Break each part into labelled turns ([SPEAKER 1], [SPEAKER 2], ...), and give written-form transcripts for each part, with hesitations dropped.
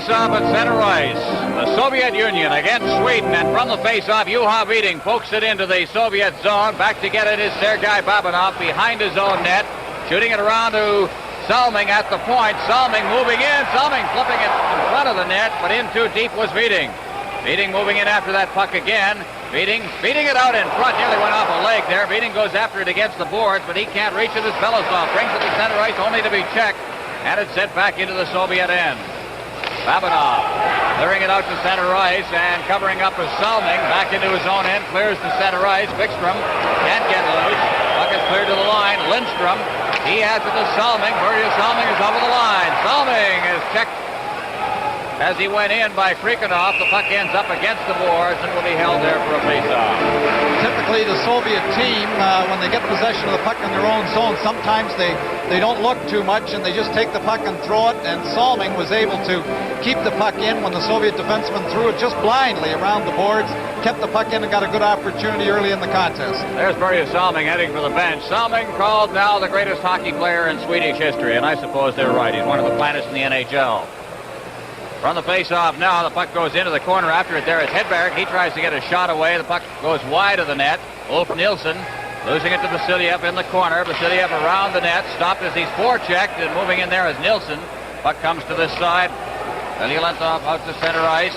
[SPEAKER 1] face-off at center ice. The Soviet Union against Sweden, and from the face-off, Juha Viding pokes it into the Soviet zone. Back to get it is Sergei Babanov behind his own net, shooting it around to Salming at the point. Salming moving in. Salming flipping it in front of the net, but in too deep was Viding. Viding moving in after that puck again. Viding beating it out in front. Nearly went off a leg there. Viding goes after it against the boards, but he can't reach it as Belousov brings it to center ice only to be checked. And it's sent back into the Soviet end. Babanov clearing it out to center ice and covering up as Salming back into his own end. Clears to center ice. Bikstrom can't get loose. Puck is cleared to the line. Lindstrom, he has it to Salming. Börje Salming is over the line. Salming is checked as he went in by Krikanov. The puck ends up against the boards and will be held there for a faceoff.
[SPEAKER 2] Typically, the Soviet team, when they get possession of the puck in their own zone, sometimes they don't look too much and they just take the puck and throw it. And Salming was able to keep the puck in when the Soviet defenseman threw it just blindly around the boards, kept the puck in and got a good opportunity early in the contest.
[SPEAKER 1] There's Börje Salming heading for the bench. Salming called now the greatest hockey player in Swedish history, and I suppose they're right. He's one of the finest in the NHL. From the face-off now, the puck goes into the corner. After it there is Hedberg. He tries to get a shot away. The puck goes wide of the net. Ulf Nilsson losing it to Vasiliev in the corner. Vasiliev around the net. Stopped as he's forechecked, and moving in there is Nilsson. Puck comes to this side. Elielentov out to center ice.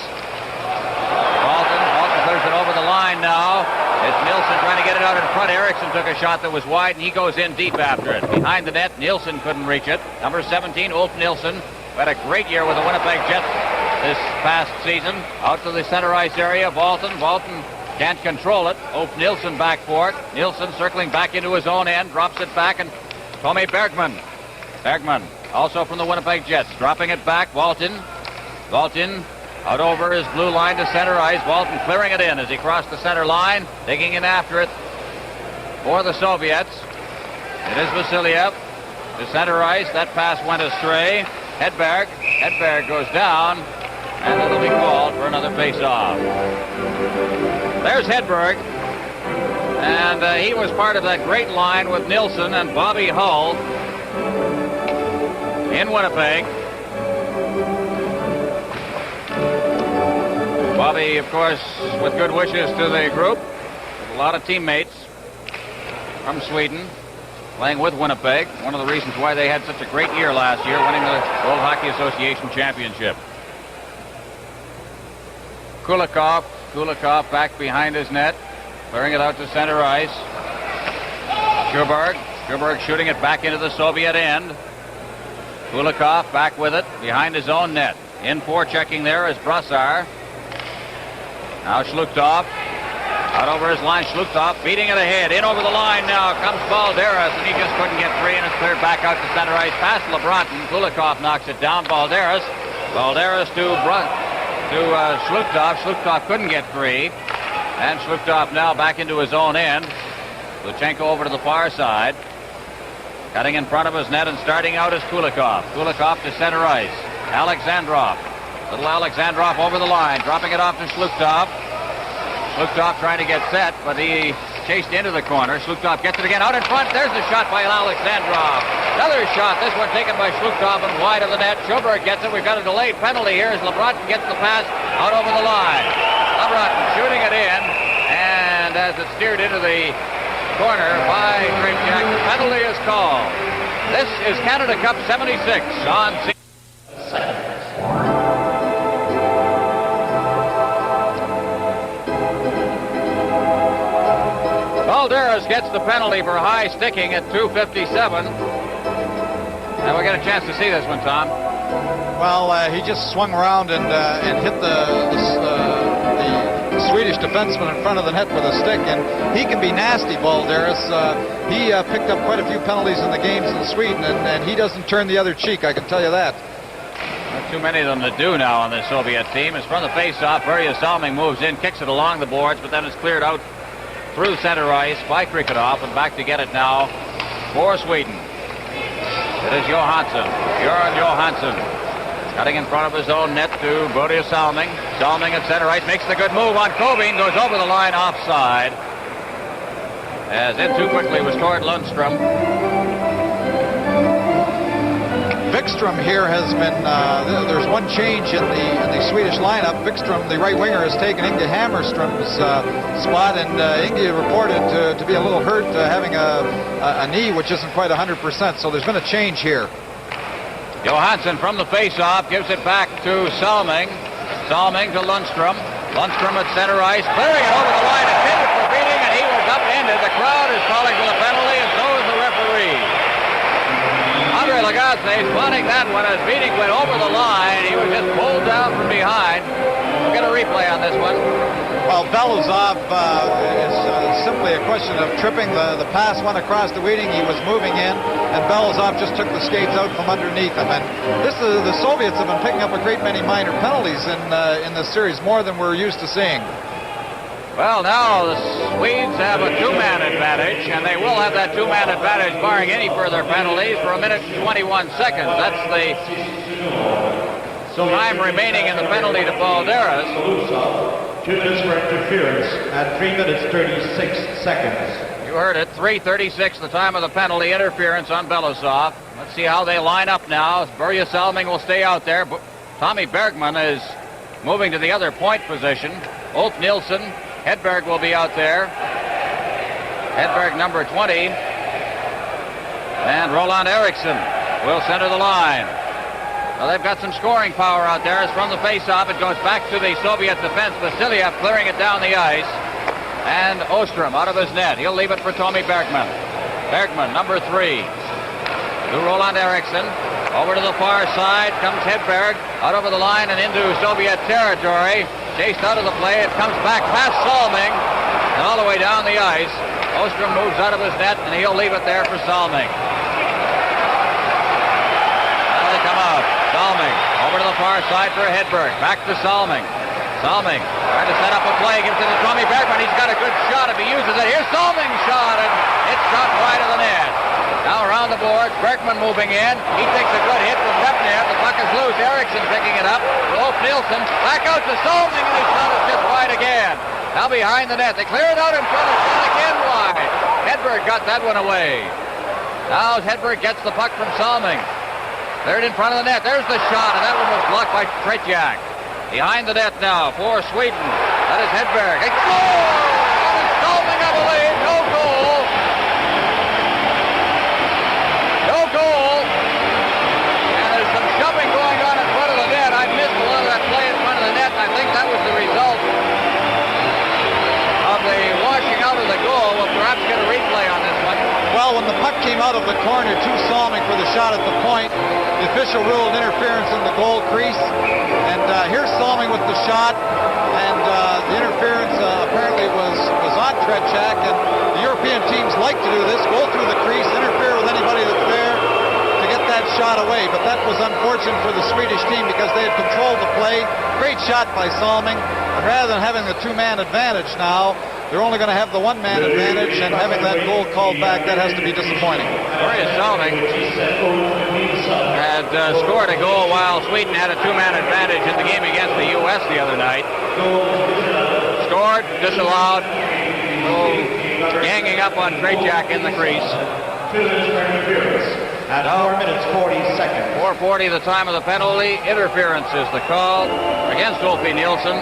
[SPEAKER 1] Walton clears it over the line now. It's Nilsson trying to get it out in front. Eriksson took a shot that was wide, and he goes in deep after it. Behind the net, Nilsson couldn't reach it. Number 17, Ulf Nilsson. Had a great year with the Winnipeg Jets this past season. Out to the center ice area. Walton can't control it. Ulf Nilsson back for it. Nilsson circling back into his own end. Drops it back, and Tommy Bergman. Bergman, also from the Winnipeg Jets. Dropping it back. Walton out over his blue line to center ice. Walton clearing it in as he crossed the center line. Digging in after it for the Soviets. It is Vasiliev to center ice. That pass went astray. Hedberg goes down, and it'll be called for another face-off. There's Hedberg, and he was part of that great line with Nilsson and Bobby Hull in Winnipeg. Bobby, of course, with good wishes to the group, with a lot of teammates from Sweden. Playing with Winnipeg, one of the reasons why they had such a great year last year, winning the World Hockey Association Championship. Kulikov back behind his net, clearing it out to center ice. Schuberg shooting it back into the Soviet end. Kulikov back with it behind his own net. In forechecking there is Brassard. Now Schluchtov. Out over his line, Schluchtov beating it ahead. In over the line now comes Balderas, and he just couldn't get free, and it's cleared back out to center ice past LeBronton. Kulikov knocks it down. Balderas to Schluchtov. Schluchtov couldn't get free, and Schluchtov now back into his own end. Luchenko over to the far side. Cutting in front of his net and starting out is Kulikov. Kulikov to center ice. Alexandrov. Little Alexandrov over the line, dropping it off to Schluchtov. Schluchtov trying to get set, but he chased into the corner. Schluchtov gets it again out in front. There's the shot by Alexandrov. Another shot, this one taken by Schluchtov and wide of the net. Schuberg gets it. We've got a delayed penalty here as LeBronton gets the pass out over the line. LeBronton shooting it in, and as it steered into the corner by Krejciak, the penalty is called. This is Canada Cup 76 on Balderas gets the penalty for high sticking at 2:57. And we get a chance to see this one, Tom.
[SPEAKER 2] Well, he just swung around and hit the Swedish defenseman in front of the net with a stick, and he can be nasty, Balderas. He picked up quite a few penalties in the games in Sweden, and he doesn't turn the other cheek, I can tell you that.
[SPEAKER 1] Not too many of them to do now on the Soviet team. It's from the face-off. Börje Salming moves in, kicks it along the boards, but then it's cleared out through center ice by Krikanov, and back to get it now for Sweden. It is Johansson. Björn Johansson cutting in front of his own net to Börje Salming. Salming at center ice makes the good move on Kovin, goes over the line offside. As in too quickly was toward Lundstrom.
[SPEAKER 2] Wikström here has been, there's one change in the Swedish lineup. Wikström, the right winger, has taken Inge Hammarström's spot, and Inge reported to be a little hurt, having a knee which isn't quite 100%, so there's been a change here.
[SPEAKER 1] Johansson from the face-off gives it back to Salming. Salming to Lundstrom. Lundstrom at center ice, clearing it over the line, intended for beating, and he was upended. The crowd is calling for the penalty, and so is the referee. Andre Lagacé is wanting that one as Beating went over the line. He was just pulled down from behind. We'll get a replay on this one.
[SPEAKER 2] Well, Belozov is simply a question of tripping. The pass went across the Weeding. He was moving in, and Belozov just took the skates out from underneath him. And the Soviets have been picking up a great many minor penalties in this series, more than we're used to seeing.
[SPEAKER 1] Well, now the Swedes have a two-man advantage, and they will have that two-man advantage barring any further penalties for 1 minute and 21 seconds. That's the time remaining in the penalty to Balderas.
[SPEAKER 3] 2 minutes for interference at 3 minutes 36 seconds.
[SPEAKER 1] You heard it, 3:36 the time of the penalty, interference on Belosov. Let's see how they line up now. Börje Salming will stay out there. Tommy Bergman is moving to the other point position. Ulf Nilsson, Hedberg will be out there. Hedberg number 20. And Roland Eriksson will center the line. Well, they've got some scoring power out there. It's from the face-off. It goes back to the Soviet defense. Vasilyev clearing it down the ice. And Ostrom out of his net. He'll leave it for Tommy Bergman. Bergman, number 3. To Roland Eriksson. Over to the far side comes Hedberg. Out over the line and into Soviet territory. Chased out of the play. It comes back past Salming. And all the way down the ice. Ostrom moves out of his net, and he'll leave it there for Salming. Salming over to the far side for Hedberg. Back to Salming. Salming trying to set up a play. Gives it to Tommy Bergman. He's got a good shot if he uses it. Here's Salming's shot, and it's shot wide of the net. Now around the boards. Bergman moving in. He takes a good hit from Repnev. The puck is loose. Eriksson picking it up. Wolf Nilsson back out to Salming, and his shot is just wide again. Now behind the net. They clear it out in front of shot again wide. Hedberg got that one away. Now Hedberg gets the puck from Salming. Cleared in front of the net. There's the shot, and that one was blocked by Tretiak. Behind the net now for Sweden. That is Hedberg. A goal! That is Salming, I believe. No goal. No goal. And there's some shoving going on in front of the net. I missed a lot of that play in front of the net, and I think that was the result of the washing out of the goal. We'll perhaps get a replay on this one.
[SPEAKER 2] Well, when the puck came out of the corner to Salming for the shot at the point, the official ruled interference in the goal crease. And here's Salming with the shot, and the interference apparently was on Tretiak. And the European teams like to do this, go through the crease, interfere with anybody that's there to get that shot away. But that was unfortunate for the Swedish team because they had controlled the play. Great shot by Salming. And rather than having the two-man advantage now, they're only going to have the one-man advantage, and having that goal called back, that has to be disappointing.
[SPEAKER 1] Börje Salming had scored a goal while Sweden had a two-man advantage in the game against the U.S. the other night. Scored, disallowed, ganging up on Tretiak in the crease.
[SPEAKER 3] 2 minutes for interference at 4 minutes 40 seconds.
[SPEAKER 1] 4:40 the time of the penalty. Interference is the call against Ulf Nilsson.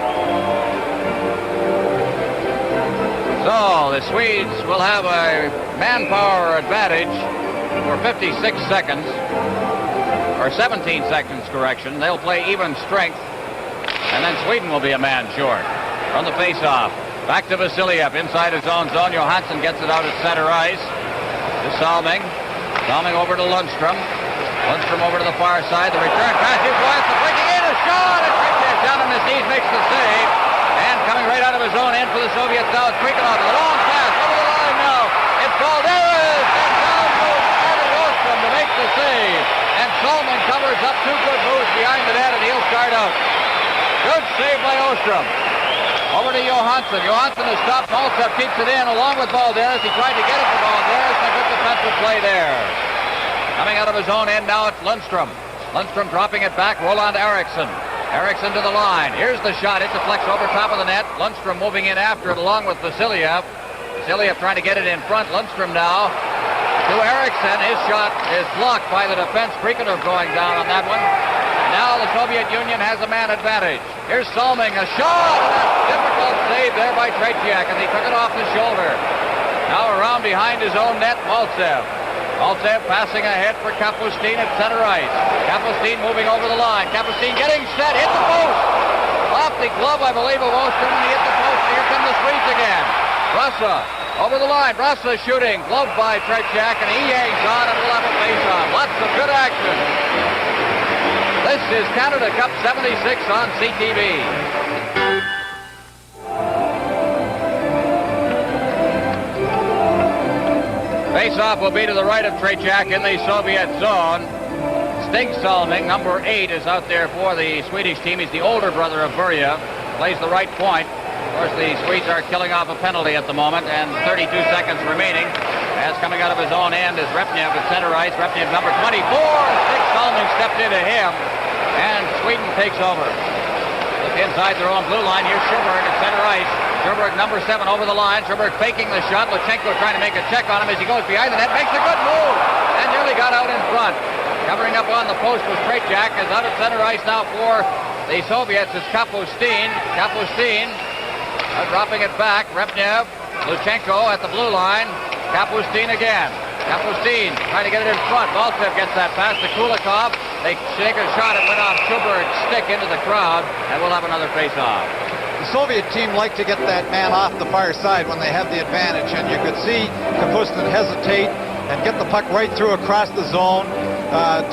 [SPEAKER 1] So the Swedes will have a manpower advantage for 56 seconds, or 17 seconds, correction. They'll play even strength, and then Sweden will be a man short. From the face-off, back to Vasilyev inside his own zone. Johansson gets it out at center ice to Salming. Salming over to Lundstrom. Lundstrom over to the far side. The return pass. Johansson flicking in a shot, and Tretiak down on his knees makes the save. And coming right out of his own end for the Soviets now is Krikov. A long pass over the line now. It's Balderas, and down goes Arvid Ostrom to make the save. And Salming covers up 2 good moves behind the net, and he'll start out. Good save by Ostrom. Over to Johansson. Johansson has stopped. Maltsev keeps it in along with Balderas. He tried to get it to Balderas, and a good defensive play there. Coming out of his own end now, it's Lundstrom. Lundstrom dropping it back. Roland Eriksson. Eriksson to the line. Here's the shot. It deflects over top of the net. Lundstrom moving in after it along with Vasilyev. Vasilyev trying to get it in front. Lundstrom now to Eriksson. His shot is blocked by the defense. Brikanov going down on that one. Now the Soviet Union has a man advantage. Here's Salming, a shot, and a difficult save there by Tretiak, and he took it off the shoulder. Now around behind his own net, Maltsev. Maltsev passing ahead for Kapustin at center ice. Kapustin moving over the line. Kapustin getting set, hit the post. Off the glove, I believe, of Ostrom, and he hit the post. Here come the Swedes again. Rassa over the line. Rassa shooting, gloved by Tretiak, and he hangs on and will have a face-off. Lots of good action. This is Canada Cup 76 on CTV. Face-off will be to the right of Tretiak in the Soviet zone. Stig Salming, number 8, is out there for the Swedish team. He's the older brother of Burya. Plays the right point. Of course, the Swedes are killing off a penalty at the moment, and 32 seconds remaining. As coming out of his own end is Repnev at center ice. Repnev, number 24. Stig Salming stepped into him, and Sweden takes over. Look inside their own blue line. Here's Sjöberg at center ice. Sjöberg, number 7, over the line. Sjöberg faking the shot. Luchenko trying to make a check on him as he goes behind the net. Makes a good move and nearly got out in front. Covering up on the post was Tretiak. Is out at center ice now for the Soviets is Kapustin. Kapustin dropping it back. Repnev, Luchenko at the blue line. Kapustin again. Kapustin trying to get it in front. Maltsev gets that pass to Kulikov. They take a shot. It went off Sjöberg's stick into the crowd, and we'll have another face-off.
[SPEAKER 2] The Soviet team liked to get that man off the far side when they have the advantage, and you could see Kapustin hesitate and get the puck right through across the zone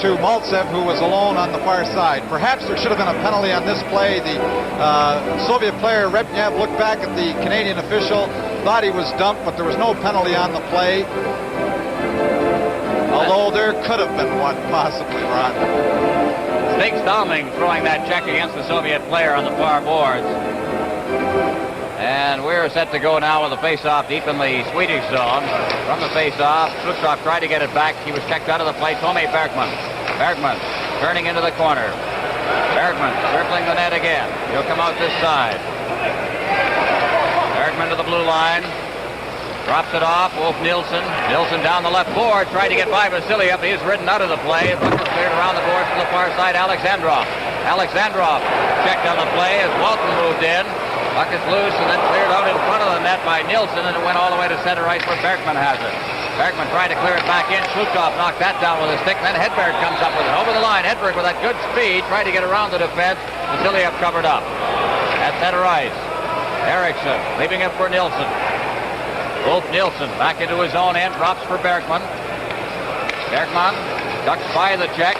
[SPEAKER 2] to Maltsev, who was alone on the far side. Perhaps there should have been a penalty on this play. The Soviet player, Repnev, looked back at the Canadian official, thought he was dumped, but there was no penalty on the play. Although there could have been one, possibly, Ron.
[SPEAKER 1] Stig Salming throwing that check against the Soviet player on the far boards. And we're set to go now with the face-off deep in the Swedish zone. From the face-off, Schutzhoff tried to get it back. He was checked out of the play. Tommy Bergman. Bergman turning into the corner. Bergman circling the net again. He'll come out this side. Bergman to the blue line. Drops it off. Wolf Nilsson. Nilsson down the left board. Tried to get by Vasilyev. He's ridden out of the play. The puck is cleared around the boards to the far side. Alexandrov. Alexandrov checked on the play as Walton moved in. Puck is loose and then cleared out in front of the net by Nilsson, and it went all the way to center ice where Bergman has it. Bergman tried to clear it back in. Schutzhoff knocked that down with a stick. Then Hedberg comes up with it. Over the line. Hedberg with that good speed tried to get around the defense. Vasilyev covered up. At center ice. Eriksson leaving it for Nilsson. Wolf Nilsson back into his own end. Drops for Bergman. Bergman ducks by the check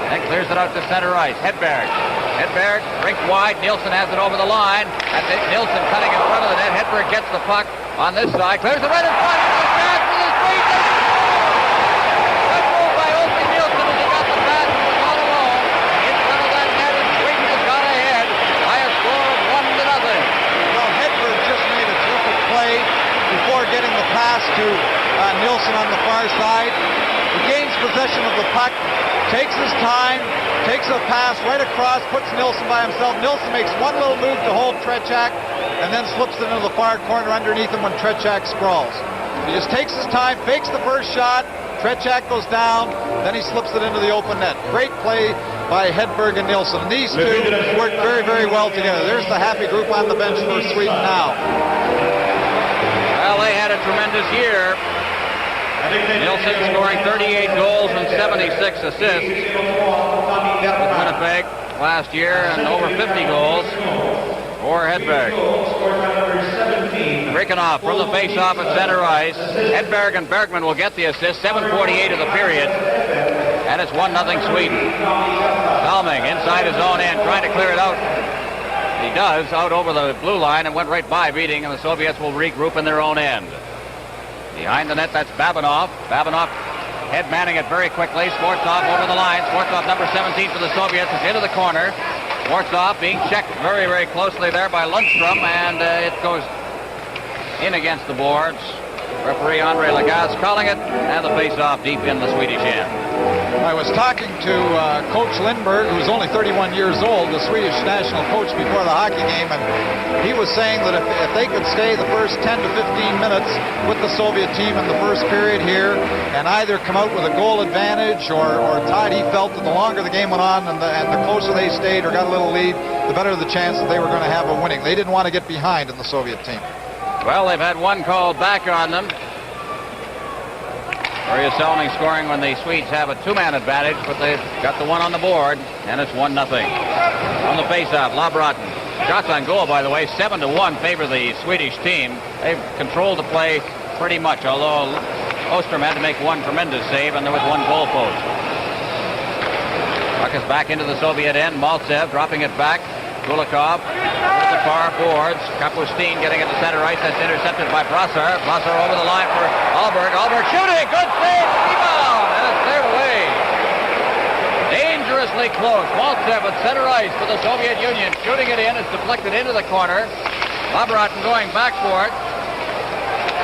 [SPEAKER 1] and clears it out to center ice. Hedberg. Hedberg rinked wide. Nilsson has it over the line. And Nilsson cutting in front of the net. Hedberg gets the puck on this side. Clears it right in front. He goes back with his feet. Good move by Olsen Nilsson as he got the pass and was all alone in front of that net, and Sweden has got ahead by a score of 1-0.
[SPEAKER 2] Well, Hedberg just made a terrific play before getting the pass to Nilsson on the far side. He gains possession of the puck, takes his time, takes a pass right across, puts Nilsson by himself. Nilsson makes one little move to hold Tretiak, and then slips it into the far corner underneath him when Tretiak sprawls. He just takes his time, fakes the first shot, Tretiak goes down, then he slips it into the open net. Great play by Hedberg and Nilsson. And these two worked very, very well together. There's the happy group on the bench for Sweden now.
[SPEAKER 1] Well, they had a tremendous year. Nilsson scoring 38 goals and 76 assists with Winnipeg last year, and over 50 goals for Hedberg. Brikanov from the face-off at center ice. Hedberg and Bergman will get the assist. 7:48 of the period, and it's 1-0 Sweden. Salming inside his own end, trying to clear it out. He does, out over the blue line, and went right by beating, and the Soviets will regroup in their own end. Behind the net, that's Babinov. Babinov head manning it very quickly. Skvortsov over the line. Skvortsov, number 17 for the Soviets, is into the corner. Skvortsov being checked very, very closely there by Lundstrom, and it goes in against the boards. Referee Andre Lagasse calling it, and the face-off deep in the Swedish end.
[SPEAKER 2] I was talking to Coach Lindberg, who's only 31 years old, the Swedish national coach before the hockey game, and he was saying that if they could stay the first 10 to 15 minutes with the Soviet team in the first period here and either come out with a goal advantage or tied, he felt that the longer the game went on and the closer they stayed or got a little lead, the better the chance that they were going to have of winning. They didn't want to get behind in the Soviet team.
[SPEAKER 1] Well, they've had one called back on them. Börje Salming scoring when the Swedes have a two-man advantage, but they've got the one on the board, and it's 1-0. On the face-off, Labrotten. Shots on goal, by the way, 7-1 favor the Swedish team. They've controlled the play pretty much, although Ostrom had to make one tremendous save, and there was one goal post. Puck is back into the Soviet end. Maltsev dropping it back. Kulikov to the far boards. Kapustin getting it to center ice. That's intercepted by Brassar. Brassar over the line for Alberg. Alberg shooting. Good save. Rebound. And it's cleared away. Dangerously close. Maltsev at center ice for the Soviet Union. Shooting it in. It's deflected into the corner. Labrotten going back for it.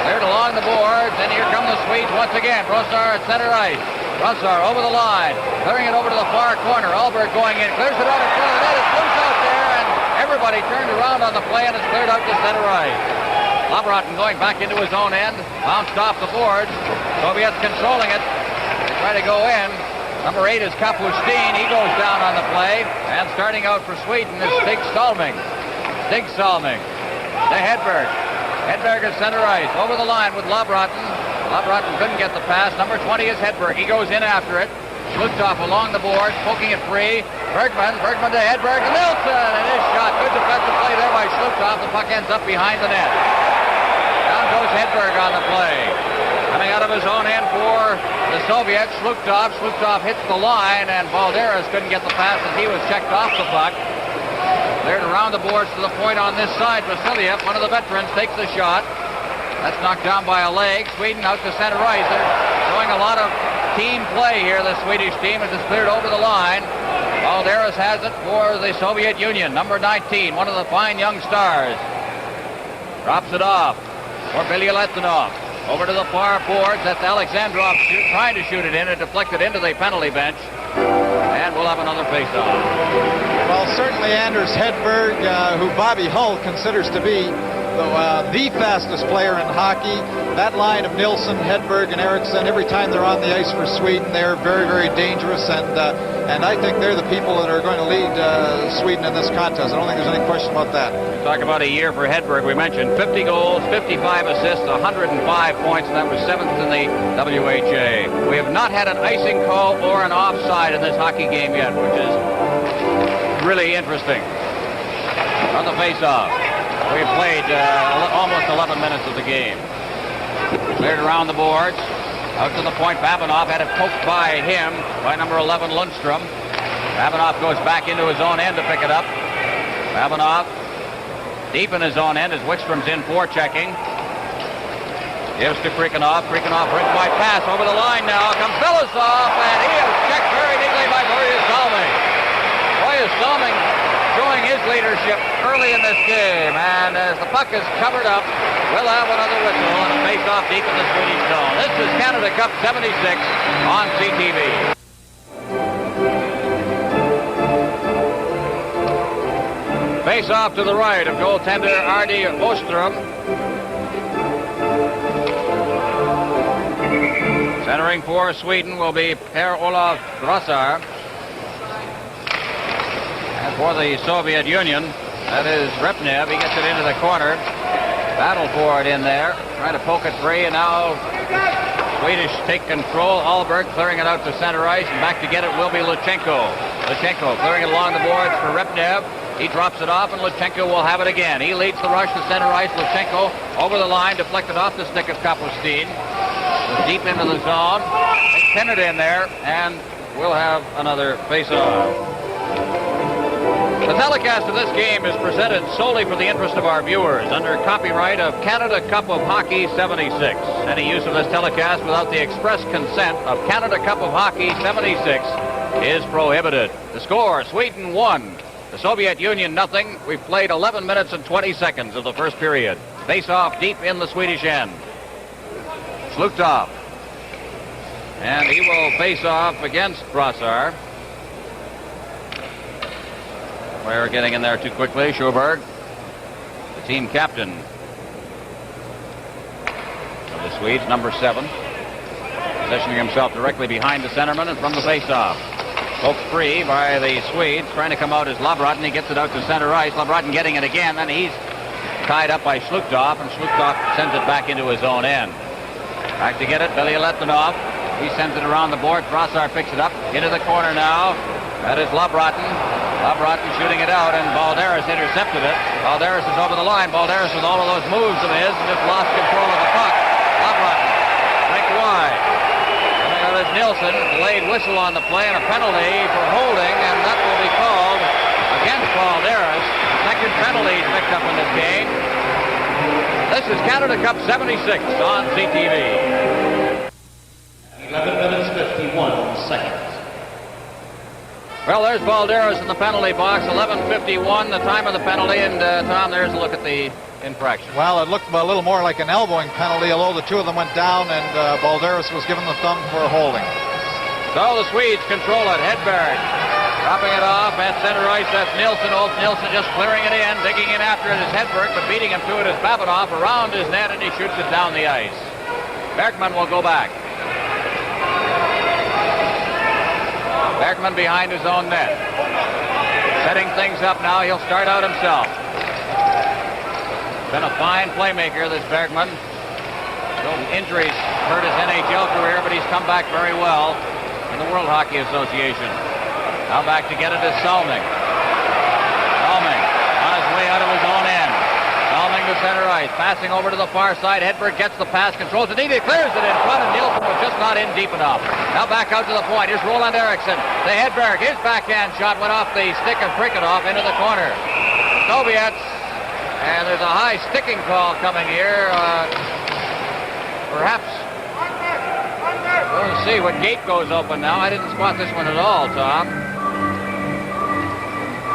[SPEAKER 1] Cleared along the boards. And here come the Swedes once again. Brassar at center ice. Brassar over the line. Clearing it over to the far corner. Alberg going in. Clears it out in front of the net. It's loose out there. Everybody turned around on the play and it's cleared out to center ice. Labrotten going back into his own end. Bounced off the board. Soviets controlling it. They try to go in. Number 8 is Kapustin. He goes down on the play. And starting out for Sweden is Stig Salming. Stig Salming to Hedberg. Hedberg at center ice. Over the line with Labrotten. Labrotten couldn't get the pass. Number 20 is Hedberg. He goes in after it. Schlutoff along the board, poking it free. Bergman to Hedberg. Nilsson, and his shot. Good defensive play there by Schlutoff. The puck ends up behind the net. Down goes Hedberg on the play. Coming out of his own end for the Soviets, Schlutoff. Schlutoff hits the line, and Valderas couldn't get the pass as he was checked off the puck. Cleared around the boards to the point on this side. Vasiliev, one of the veterans, takes the shot. That's knocked down by a leg. Sweden out to center ice. They're showing a lot of team play here, the Swedish team, as it's cleared over the line. Valderas has it for the Soviet Union. Number 19, one of the fine young stars. Drops it off for Bilyaletdinov. Over to the far boards. That's Alexandrov trying to shoot it in. It deflected into the penalty bench. And we'll have another face-off.
[SPEAKER 2] Well, certainly Anders Hedberg, who Bobby Hull considers to be the fastest player in hockey. That line of Nilsson, Hedberg, and Eriksson, every time they're on the ice for Sweden, they're very, very dangerous, and I think they're the people that are going to lead Sweden in this contest. I don't think there's any question about that.
[SPEAKER 1] Talk about a year for Hedberg. We mentioned 50 goals, 55 assists, 105 points, and that was 7th in the WHA. We have not had an icing call or an offside in this hockey game yet, which is really interesting. On the face-off. We've played almost 11 minutes of the game. Cleared around the boards. Out to the point. Babinov had it poked by him, by number 11, Lundstrom. Babinov goes back into his own end to pick it up. Babinov deep in his own end as Wickstrom's in forechecking. Gives to Krikanov. Krikanov brings wide pass over the line now. Comes Belousov, and he is checked very neatly by Börje Salming. Börje Salming showing his leadership early in this game, and as the puck is covered up, we'll have another whistle and a face-off deep in the Swedish zone. This is Canada Cup 76 on CTV. Face-off to the right of goaltender Ardi Ostrom. Centering for Sweden will be Per-Olof Brassar. And for the Soviet Union, that is Repnev. He gets it into the corner. Battle for it in there. Trying to poke it free, and now Swedish take control. Alberg clearing it out to center ice, and back to get it will be Luchenko. Luchenko clearing it along the boards for Repnev. He drops it off, and Luchenko will have it again. He leads the rush to center ice. Luchenko over the line, deflected off the stick of Kapustin. Deep into the zone. They pin it in there, and we'll have another face-off. The telecast of this game is presented solely for the interest of our viewers under copyright of Canada Cup of Hockey 76. Any use of this telecast without the express consent of Canada Cup of Hockey 76 is prohibited. The score, Sweden 1, the Soviet Union nothing. We've played 11 minutes and 20 seconds of the first period. Face-off deep in the Swedish end. Schlutoff And he will face off against Brassard. Player getting in there too quickly, Sjoberg, the team captain of the Swedes, number 7. Positioning himself directly behind the centerman and from the face-off. Poked free by the Swedes. Trying to come out is Labrotten. He gets it out to center ice. Labrotten getting it again. Then he's tied up by Slukdorf, and Slukdorf sends it back into his own end. Back to get it, Bilyaletdinov. He sends it around the board. Brassard picks it up into the corner now. That is Labrotten. Labrotten shooting it out, and Balderas intercepted it. Balderas is over the line. Balderas with all of those moves of his and just lost control of the puck. Labrotten flicked wide. Coming out is Nilsson. Delayed whistle on the play and a penalty for holding, and that will be called against Balderas. Second penalty picked up in this game. This is Canada Cup 76 on CTV.
[SPEAKER 3] 11 minutes 51 seconds.
[SPEAKER 1] Well, there's Balderas in the penalty box. 11:51, the time of the penalty. And Tom, there's a look at the infraction.
[SPEAKER 2] Well, it looked a little more like an elbowing penalty, although the two of them went down, and Balderas was given the thumb for holding.
[SPEAKER 1] So the Swedes control it. Hedberg dropping it off at center ice. That's Nilsson. Ulf Nilsson just clearing it in. Digging in after it is Hedberg, but beating him to it is Babinov around his net, and he shoots it down the ice. Bergman will go back. Bergman behind his own net. Setting things up now. He'll start out himself. Been a fine playmaker, this Bergman. Injuries hurt his NHL career, but he's come back very well in the World Hockey Association. Now back to get it is Salming. Salming on his way out of his own end. Salming to center ice. Passing over to the far side. Hedberg gets the pass, controls it. He clears it in front, and Nilsson was just not in deep enough. Now back out to the point. Here's Roland Eriksson. To Hedberg. His backhand shot went off the stick of Prikhanov into the corner. Soviets. And there's a high sticking call coming here. Perhaps. We'll see what gate goes open now. I didn't spot this one at all, Tom.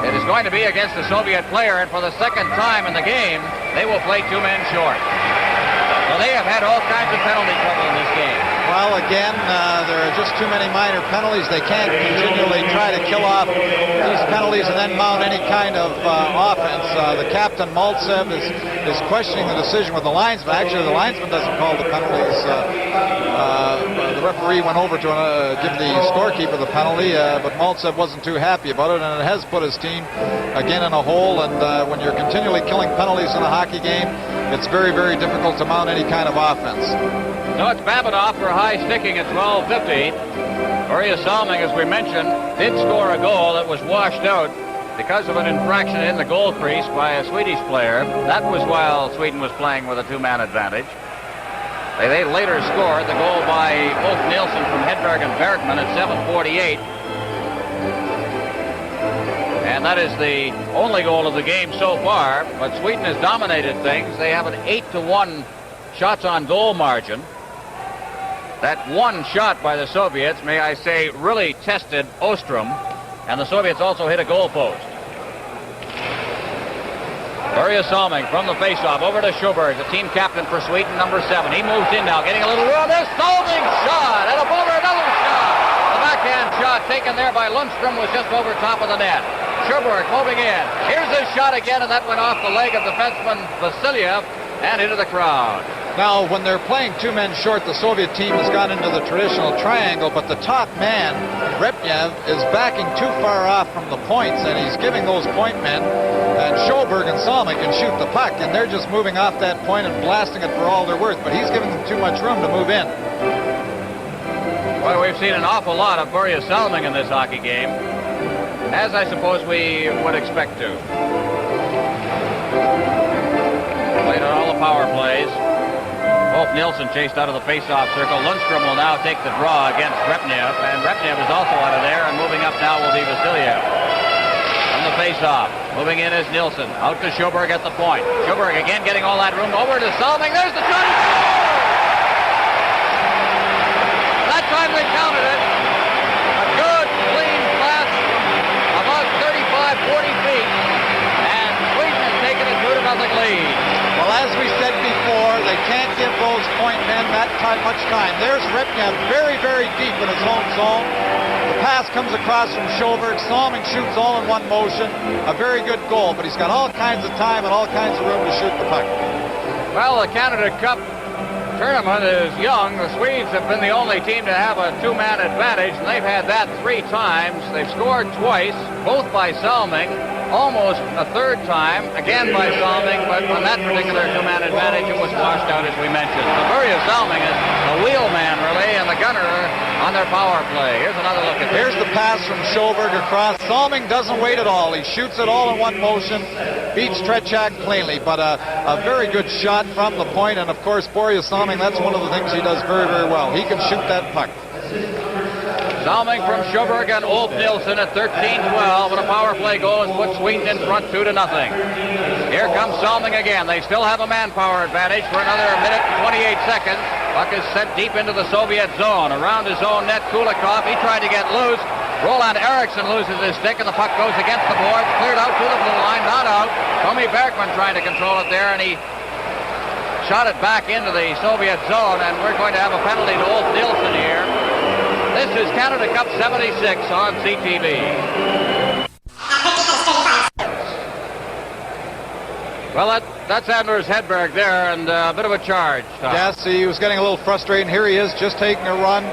[SPEAKER 1] It is going to be against the Soviet player, and for the second time in the game, they will play 2 men short. So they have had all kinds of penalty trouble in this game.
[SPEAKER 2] Well, again, there are just too many minor penalties. They can't continually try to kill off these penalties and then mount any kind of offense. The captain, Maltsev, is questioning the decision with the linesman. Actually, the linesman doesn't call the penalties. The referee went over to give the scorekeeper the penalty, but Maltsev wasn't too happy about it, and it has put his team again in a hole. And when you're continually killing penalties in a hockey game, it's very, very difficult to mount any kind of offense.
[SPEAKER 1] So it's Babinov for high sticking at 12:50. Börje Salming, as we mentioned, did score a goal that was washed out because of an infraction in the goal crease by a Swedish player. That was while Sweden was playing with a 2-man advantage. They later scored the goal by both Nilsson from Hedberg and Bergman at 7:48. And that is the only goal of the game so far. But Sweden has dominated things. They have an 8-1 shots on goal margin. That one shot by the Soviets, may I say, really tested Ostrom. And the Soviets also hit a goal post. Börje Salming from the faceoff over to Sjoberg, the team captain for Sweden, number 7. He moves in now, getting a little room. There's Salming shot, and over another shot. The backhand shot taken there by Lundstrom was just over top of the net. Sjoberg moving in. Here's his shot again, and that went off the leg of defenseman Vasilyev and into the crowd.
[SPEAKER 2] Now, when they're playing 2 men short, the Soviet team has gone into the traditional triangle, but the top man, Repnev, is backing too far off from the points, and he's giving those point men, and Sjoberg and Salming can shoot the puck, and they're just moving off that point and blasting it for all they're worth, but he's giving them too much room to move in.
[SPEAKER 1] Well, we've seen an awful lot of Börje Salming in this hockey game, as I suppose we would expect to. Played on all the power plays. Ulf Nilsson chased out of the face-off circle. Lundstrom will now take the draw against Repnev, and Repnev is also out of there, and moving up now will be Vasilyev. From the face-off, moving in is Nilsson. Out to Sjoberg at the point. Sjoberg again getting all that room. Over to Salming. There's the shot. That time they counted it. A good, clean pass about 35, 40 feet, and Sweden has taken a 2-0 lead.
[SPEAKER 2] Well, as we said before, they can't give those point allowing men that much time. There's Repnev very, very deep in his own zone. The pass comes across from Schoberg. Salming shoots all in one motion. A very good goal, but he's got all kinds of time and all kinds of room to shoot the puck.
[SPEAKER 1] Well, the Canada Cup tournament is young. The Swedes have been the only team to have a two-man advantage, and they've had that 3 times. They've scored twice, both by Salming, almost a third time, again by Salming, but on that particular two-man advantage, it was washed out, as we mentioned. So Börje Salming is the wheelman, really, and the gunner on their power play. Here's another look at this.
[SPEAKER 2] Here's the pass from Schoberg across. Salming doesn't wait at all. He shoots it all in one motion, beats Tretiak cleanly, but a very good shot from the point, and of course, Börje Salming, that's one of the things he does very, very well. He can shoot that puck.
[SPEAKER 1] Salming from Schoberg and Ulf Nilsson at 13-12, and a power play goal has put Sweden in front 2-0. Here comes Salming again. They still have a manpower advantage for another minute and 28 seconds. Puck is sent deep into the Soviet zone. Around his own net, Kulikov, he tried to get loose. Roland Eriksson loses his stick, and the puck goes against the boards, cleared out to the blue line, not out. Tommy Bergman trying to control it there, and he shot it back into the Soviet zone, and we're going to have a penalty to Ulf Nilsson here. This is Canada Cup 76 on CTV. Well, that's Anders Hedberg there, and a bit of a charge.
[SPEAKER 2] Yes, he was getting a little frustrated. Here he is, just taking a run.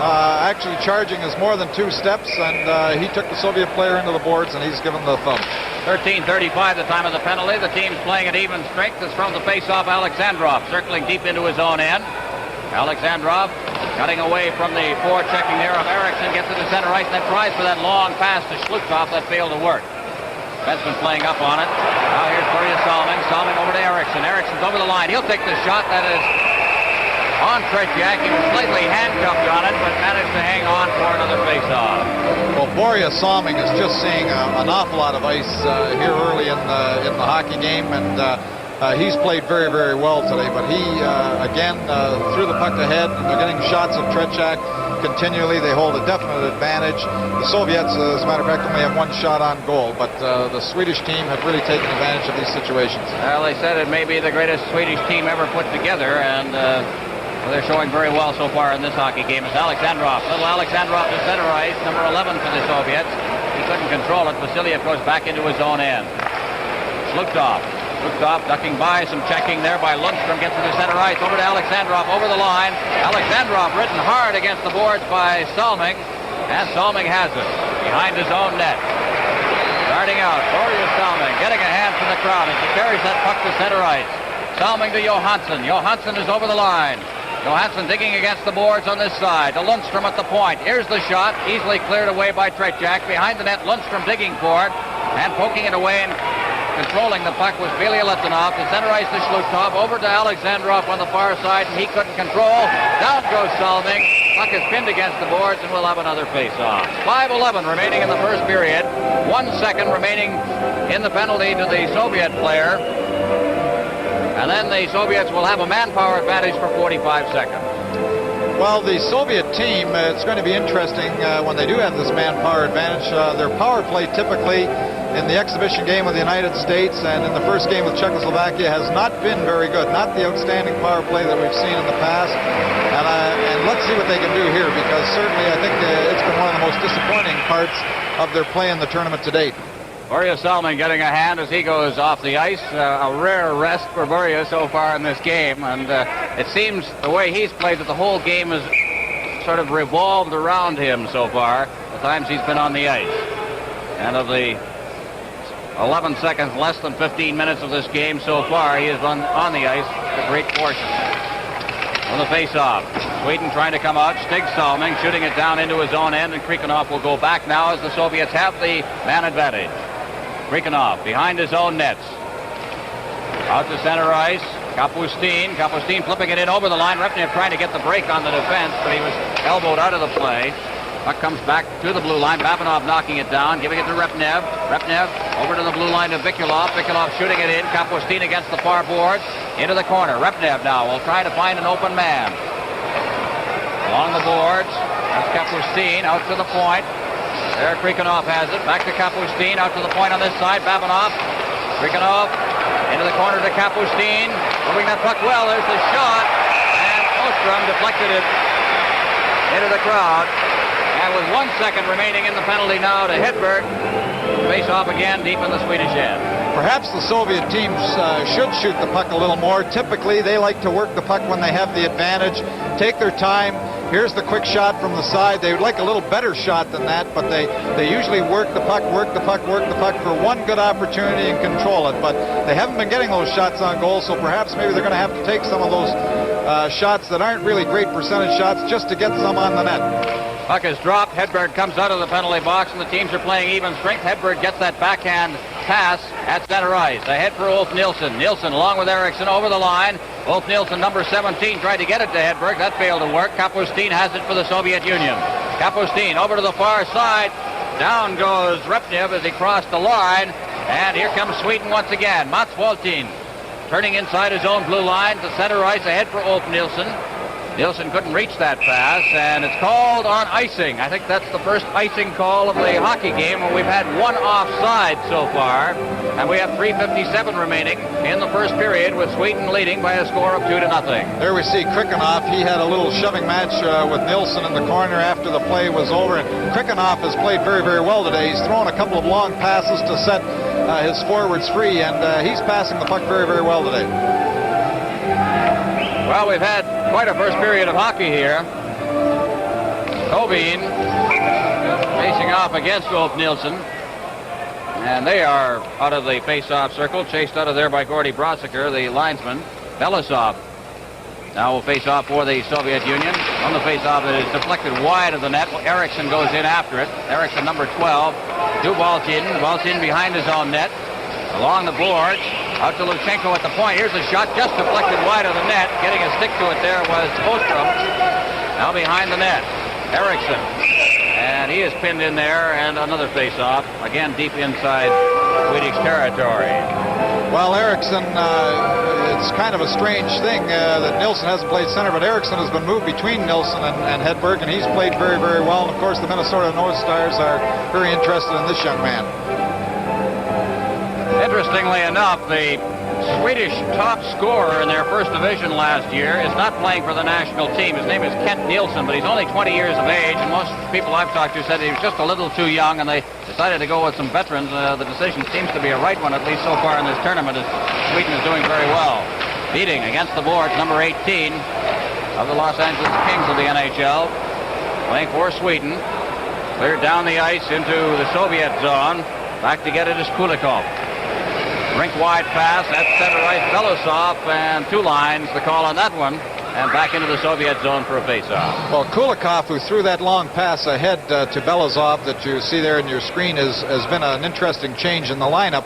[SPEAKER 2] Actually charging is more than 2 steps, and he took the Soviet player into the boards, and he's given the thumb.
[SPEAKER 1] 13:35 the time of the penalty. The team's playing at even strength. It's from the face-off Alexandrov, circling deep into his own end. Alexandrov cutting away from the forechecking there of Eriksson, gets to the center ice, and then tries for that long pass to Schlukov that failed to work. Benson playing up on it. Now here's Börje Salming. Salming over to Eriksson. Eriksson's over the line. He'll take the shot. That is on Tretiak. He was slightly handcuffed on it, but managed to hang on for another face-off.
[SPEAKER 2] Well, Börje Salming is just seeing an awful lot of ice here early in the hockey game, and he's played very, very well today. But he, again, threw the puck ahead, and they're getting shots of Tretiak continually. They hold a definite advantage. The Soviets, as a matter of fact, only have 1 shot on goal, but the Swedish team have really taken advantage of these situations.
[SPEAKER 1] Well, they said it may be the greatest Swedish team ever put together, and they're showing very well so far in this hockey game. It's Alexandrov. Little Alexandrov to center ice, number 11 for the Soviets. He couldn't control it. Vasiliev goes back into his own end. Schlukov ducking by, some checking there by Lundstrom, gets to the center ice, over to Alexandrov, over the line. Alexandrov ridden hard against the boards by Salming, and Salming has it behind his own net. Starting out, Börje Salming getting a hand from the crowd as he carries that puck to center ice. Salming to Johansson. Johansson is over the line. Johansson digging against the boards on this side. To Lundstrom at the point. Here's the shot, easily cleared away by Tretiak. Behind the net, Lundstrom digging for it and poking it away, and controlling the puck was Vilya Letanov. To center ice to Schlukov, over to Alexandrov on the far side, and he couldn't control. Down goes Salming. Puck is pinned against the boards, and we'll have another face-off. 5:11 remaining in the first period. 1 second remaining in the penalty to the Soviet player. And then the Soviets will have a manpower advantage for 45 seconds.
[SPEAKER 2] Well, the Soviet team, it's going to be interesting when they do have this manpower advantage. Their power play typically in the exhibition game with the United States and in the first game with Czechoslovakia has not been very good. Not the outstanding power play that we've seen in the past. And let's see what they can do here, because certainly I think it's been one of the most disappointing parts of their play in the tournament to date.
[SPEAKER 1] Börje Salming getting a hand as he goes off the ice. A rare rest for Börje so far in this game. And it seems the way he's played that the whole game has sort of revolved around him so far, the times he's been on the ice. And of the 11 seconds, less than 15 minutes of this game so far, he has been on the ice a great portion. On the face-off, Sweden trying to come out. Stig Salming shooting it down into his own end, and Krikanov will go back now as the Soviets have the man advantage. Krikanov behind his own nets. Out to center ice. Kapustin flipping it in over the line. Repnev trying to get the break on the defense, but he was elbowed out of the play. Puck comes back to the blue line. Babanov knocking it down, giving it to Repnev. Repnev over to the blue line to Vikulov. Vikulov shooting it in. Kapustin against the far boards. Into the corner. Repnev now will try to find an open man. Along the boards. That's Kapustin out to the point. There Krikanov has it. Back to Kapustin. Out to the point on this side. Babanov. Krikanov into the corner to Kapustin. Moving that puck well. There's the shot. And Ostrom deflected it into the crowd. And with 1 second remaining in the penalty now to Hedberg. Face off again deep in the Swedish end.
[SPEAKER 2] Perhaps the Soviet teams should shoot the puck a little more. Typically, they like to work the puck when they have the advantage, take their time. Here's the quick shot from the side. They would like a little better shot than that, but they usually work the puck for one good opportunity and control it. But they haven't been getting those shots on goal, so perhaps maybe they're going to have to take some of those shots that aren't really great percentage shots just to get some on the net.
[SPEAKER 1] Puck is dropped. Hedberg comes out of the penalty box, and the teams are playing even strength. Hedberg gets that backhand pass at center ice. Ahead for Ulf Nilsson. Nilsson along with Eriksson over the line. Ulf Nilsson, number 17, tried to get it to Hedberg. That failed to work. Kapustin has it for the Soviet Union. Kapustin over to the far side. Down goes Repnev as he crossed the line. And here comes Sweden once again. Mats Waltin turning inside his own blue line to center ice ahead for Ulf Nilsson. Nilsson couldn't reach that pass, and it's called on icing. I think that's the first icing call of the hockey game, where we've had one offside so far, and we have 3:57 remaining in the first period, with Sweden leading by a score of 2-0.
[SPEAKER 2] There we see Krikinoff. He had a little shoving match with Nilsson in the corner after the play was over, and Krikinoff has played very, very well today. He's thrown a couple of long passes to set his forwards free, and he's passing the puck very, very well today.
[SPEAKER 1] Well, we've had quite a first period of hockey here. Kovin facing off against Ulf Nilsson. And they are out of the face-off circle, chased out of there by Gordy Brosiker, the linesman. Belousov now will face off for the Soviet Union. On the face-off, it is deflected wide of the net. Eriksson goes in after it. Eriksson, number 12, to Waltin. Waltin behind his own net. Along the boards, out to Luchenko at the point. Here's a shot just deflected wide of the net. Getting a stick to it there was Ostrom. Now behind the net, Eriksson. And he is pinned in there, and another face-off. Again, deep inside Swedish territory.
[SPEAKER 2] Well, Eriksson, it's kind of a strange thing that Nilsson hasn't played center, but Eriksson has been moved between Nilsson and Hedberg, and he's played very, very well. And, of course, the Minnesota North Stars are very interested in this young man.
[SPEAKER 1] Interestingly enough, the Swedish top scorer in their first division last year is not playing for the national team. His name is Kent Nielsen, but he's only 20 years of age, and most people I've talked to said he was just a little too young, and they decided to go with some veterans. The decision seems to be a right one, at least so far in this tournament, as Sweden is doing very well. Beating against the boards, number 18 of the Los Angeles Kings of the NHL, playing for Sweden. Cleared down the ice into the Soviet zone. Back to get it is Kulikov. Rink-wide pass at center ice, Belousov, and two lines, the call on that one, and back into the Soviet zone for a face-off.
[SPEAKER 2] Well, Kulikov, who threw that long pass ahead to Belousov that you see there in your screen, has been an interesting change in the lineup.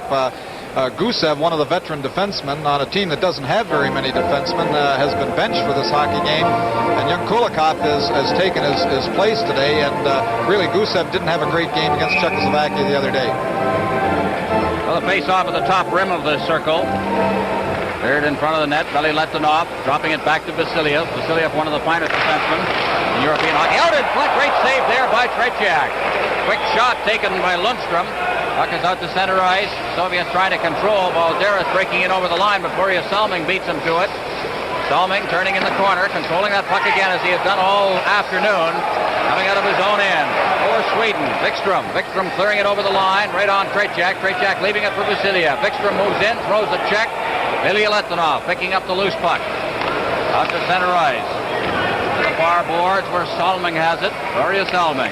[SPEAKER 2] Gusev, one of the veteran defensemen on a team that doesn't have very many defensemen, has been benched for this hockey game, and young Kulikov has taken his place today, and really Gusev didn't have a great game against Czechoslovakia the other day.
[SPEAKER 1] Well, the face-off at the top rim of the circle. Cleared in front of the net. Belly Letonov dropping it back to Vasiliev. Vasiliev, one of the finest defensemen in European hockey. Out in front. Great save there by Tretiak. Quick shot taken by Lundstrom. Puck is out to center ice. Soviets trying to control. Balderas breaking in over the line, but Börje Salming beats him to it. Salming turning in the corner, controlling that puck again as he has done all afternoon. Coming out of his own end for Sweden. Vikström. Vikström clearing it over the line, right on Tretiak. Tretiak leaving it for Vasiliev. Vikström moves in, throws the check. Ilya Letonov picking up the loose puck. Out to center ice. To the far boards where Salming has it. Börje Salming.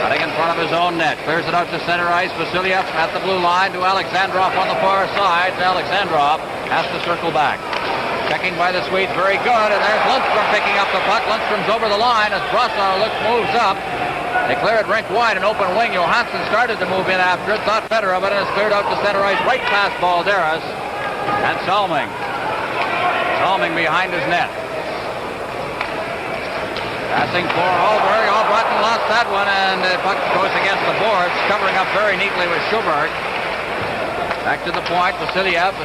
[SPEAKER 1] Cutting in front of his own net. Clears it out to center ice. Vasiliev at the blue line to Alexandrov on the far side. Alexandrov has to circle back. Checking by the Swedes, very good, and there's Lundstrom picking up the puck. Lundstrom's over the line as Brassar moves up. They clear it rink wide, an open wing. Johansson started to move in after it, thought better of it, and it's cleared out to center ice, right past Balderas. And Salming. Salming behind his net. Passing for Hallberg. Albrotten lost that one, and the puck goes against the boards, covering up very neatly with Schuberg. Back to the point, Vasiliev.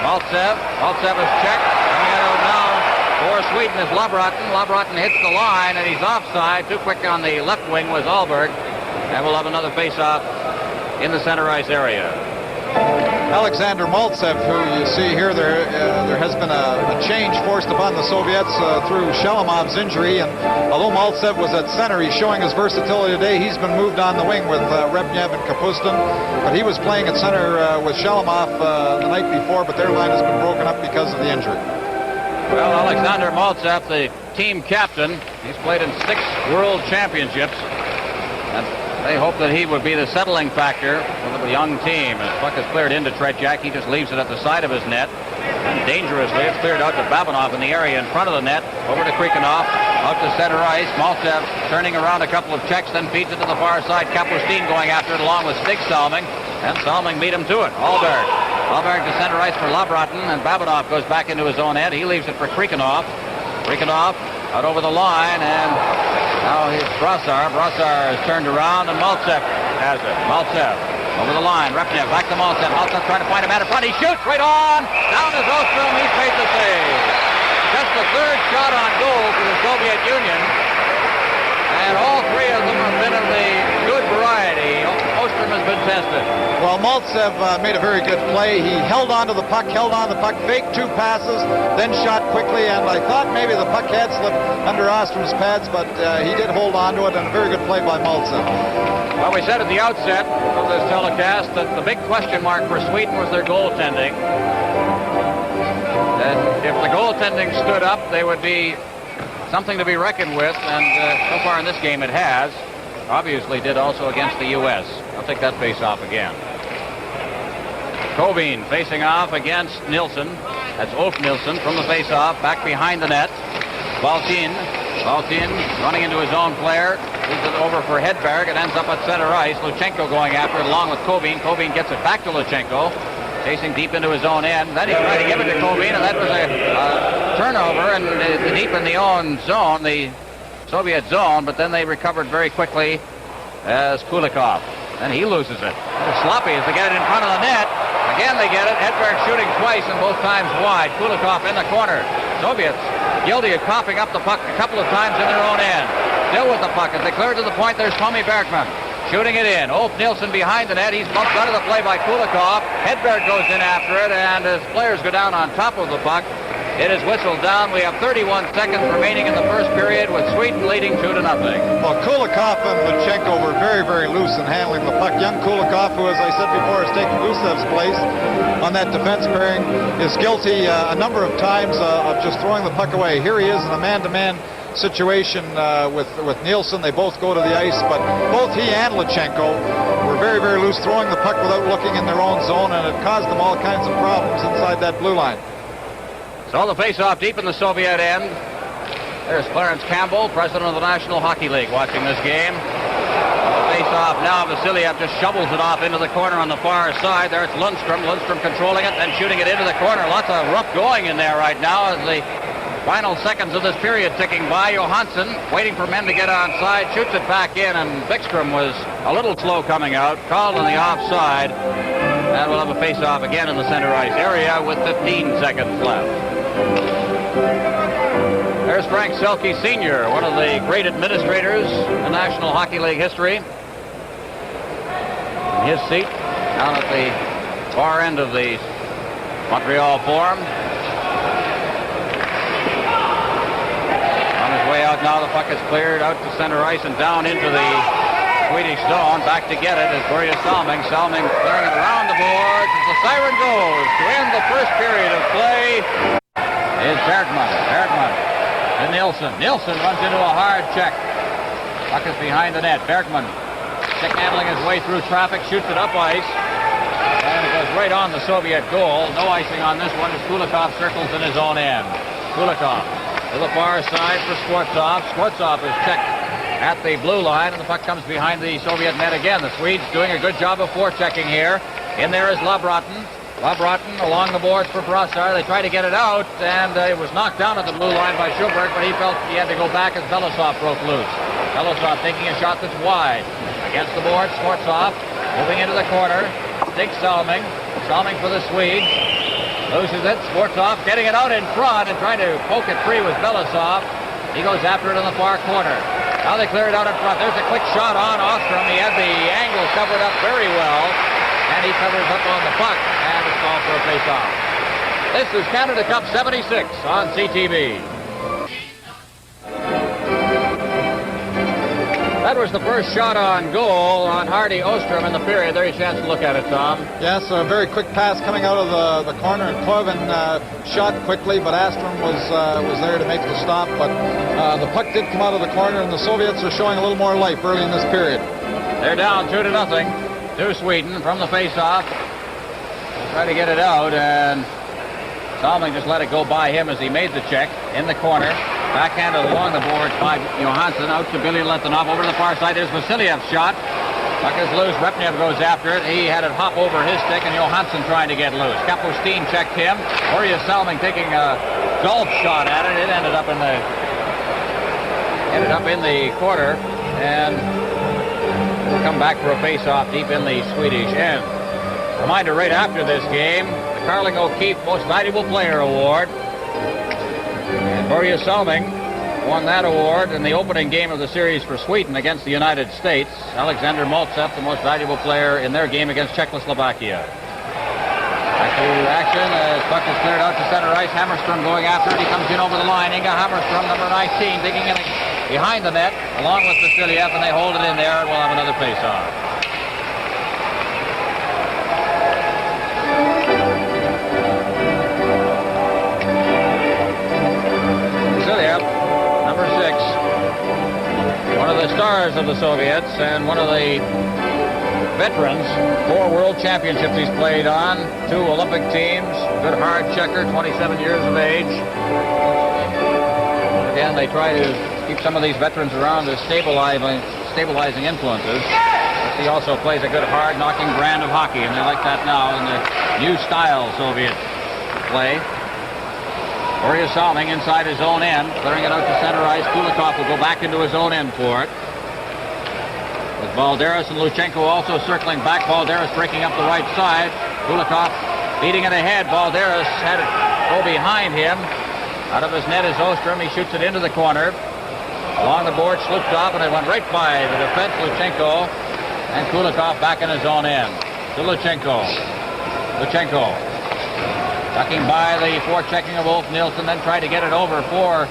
[SPEAKER 1] Maltsev is checked. Coming out now for Sweden is Labrotten. Labrotten hits the line, and he's offside. Too quick on the left wing was Ahlberg. And we'll have another face-off in the center ice area.
[SPEAKER 2] Alexander Maltsev, who you see here, there has been a change forced upon the Soviets through Shelemov's injury, and although Maltsev was at center, he's showing his versatility today. He's been moved on the wing with Rebnev and Kapustin, but he was playing at center with Shelemov the night before, but their line has been broken up because of the injury.
[SPEAKER 1] Well, Alexander Maltsev, the team captain, he's played in 6 World Championships, and they hope that he would be the settling factor for the young team. As puck is cleared into Tretiak, he just leaves it at the side of his net. And dangerously, it's cleared out to Babinov in the area in front of the net. Over to Krikanov, out to center ice. Maltsev turning around a couple of checks, then feeds it to the far side. Kapustin going after it along with Stig Salming. And Salming beat him to it. Alberg to center ice for Labrotten, and Babinov goes back into his own end. He leaves it for Krikanov. Krikanov out over the line, and now here's Brassard. Brassard is turned around, and Maltsev has it. Maltsev over the line. Repnev back to Maltsev. Maltsev trying to find a man in front. He shoots right on. Down is Ostrom. He's made the save. Just the 3rd shot on goal for the Soviet Union. And all 3 of them have been of the good variety. Ostrom has been tested.
[SPEAKER 2] Well, Maltsev made a very good play. He held on to the puck, faked 2 passes, then shot quickly, and I thought maybe the puck had slipped under Ostrom's pads, but he did hold on to it, and a very good play by Maltsev.
[SPEAKER 1] Well, we said at the outset of this telecast that the big question mark for Sweden was their goaltending. That if the goaltending stood up, they would be something to be reckoned with, and so far in this game it has. Obviously did also against the U.S. I'll take that face-off again. Kovin facing off against Nilsson. That's Ulf Nilsson from the face-off, back behind the net. Valtin running into his own player. Leaves it over for Hedberg. It ends up at center ice. Luchenko going after it along with Kovin. Kovin gets it back to Luchenko. Chasing deep into his own end. Then he tried to give it to Kovin, and that was a turnover and deep in the own zone, the Soviet zone, but then they recovered very quickly as Kulikov. And he loses it. Sloppy as they get it in front of the net. Again they get it. Hedberg shooting twice and both times wide. Kulikov in the corner. Soviets guilty of coughing up the puck a couple of times in their own end. Still with the puck. As they clear it to the point, there's Tommy Bergman. Shooting it in. Ulf Nilsson behind the net. He's bumped out of the play by Kulikov. Hedberg goes in after it, and as players go down on top of the puck, it is whistled down. We have 31 seconds remaining in the first period with Sweden leading 2-0.
[SPEAKER 2] Well, Kulikov and Luchenko were very, very loose in handling the puck. Young Kulikov, who, as I said before, has taken Gusev's place on that defense pairing, is guilty a number of times of just throwing the puck away. Here he is in a man-to-man situation with Nilsson. They both go to the ice, but both he and Luchenko were very, very loose, throwing the puck without looking in their own zone, and it caused them all kinds of problems inside that blue line.
[SPEAKER 1] So the face-off deep in the Soviet end. There's Clarence Campbell, president of the National Hockey League, watching this game. The face-off now, Vasiliev just shovels it off into the corner on the far side. There it's Lundstrom. Lundstrom controlling it, then shooting it into the corner. Lots of rough going in there right now as the final seconds of this period ticking by. Johansson waiting for men to get onside, shoots it back in, and Bäckström was a little slow coming out, called on the offside. And we'll have a face-off again in the center ice area with 15 seconds left. There's Frank Selke Sr., one of the great administrators in National Hockey League history. In his seat, down at the far end of the Montreal Forum. On his way out now, the puck is cleared out to center ice and down into the Swedish zone. Back to get it is Börje Salming. Salming clearing it around the boards as the siren goes to end the first period of play. Is Bergman to Nilsson. Nilsson runs into a hard check. Puck is behind the net. Bergman stick handling his way through traffic, shoots it up ice, and it goes right on the Soviet goal. No icing on this one as Kulikov circles in his own end. Kulikov to the far side for Skvortsov. Skvortsov is checked at the blue line, and the puck comes behind the Soviet net again. The Swedes doing a good job of forechecking here. In there is Labrotten. Labrotten along the boards for Brassard. They tried to get it out, and it was knocked down at the blue line by Schuberg, but he felt he had to go back as Belousov broke loose. Belousov taking a shot that's wide. Against the board, Skvortsov moving into the corner. Stig Salming. Salming for the Swedes. Loses it. Skvortsov getting it out in front and trying to poke it free with Belousov. He goes after it in the far corner. Now they clear it out in front. There's a quick shot on Ostrom. He had the angle covered up very well, and he covers up on the puck. And call for a face-off. This is Canada Cup 76 on CTV. That was the first shot on goal on Hardy Ostrom in the period. There, you chance to look at it, Tom.
[SPEAKER 2] Yes, a very quick pass coming out of the corner, and Koivunen shot quickly, but Ostrom was there to make the stop. But the puck did come out of the corner, and the Soviets are showing a little more life early in this period.
[SPEAKER 1] They're down 2-0 to Sweden from the face-off. Try to get it out, and Salming just let it go by him as he made the check in the corner. Backhanded along the boards by Johansson, out to Billy Letanov. Over to the far side is Vasiliev's shot. Puck is loose. Repnev goes after it. He had it hop over his stick, and Johansson trying to get loose. Kapustin checked him. Orius Salming taking a golf shot at it. It ended up in the corner, and we'll come back for a face-off deep in the Swedish end. Reminder right after this game, the Carling O'Keefe Most Valuable Player Award. And Börje Salming won that award in the opening game of the series for Sweden against the United States. Alexander Maltsev, the most valuable player in their game against Czechoslovakia. Back to action as puck is cleared out to center ice. Hammerstrom going after it. He comes in over the line. Inga Hammerstrom, number 19, digging in behind the net along with Vasiliev, and they hold it in there, and we'll have another face-off. Number 6, one of the stars of the Soviets and one of the veterans. 4 world championships he's played on, 2 Olympic teams, good hard checker, 27 years of age. Again, they try to keep some of these veterans around as stabilizing influences. He also plays a good hard knocking brand of hockey, and they like that now in the new style Soviet play. Börje Salming inside his own end, clearing it out to center ice. Kulikov will go back into his own end for it. With Valderas and Luchenko also circling back. Valderas breaking up the right side. Kulikov beating it ahead. Valderas had it go behind him. Out of his net is Ostrom. He shoots it into the corner. Along the board, slooped off, and it went right by the defense, Luchenko. And Kulikov back in his own end. To Luchenko. Ducking by the forechecking of Ulf Nilsson, then tried to get it over for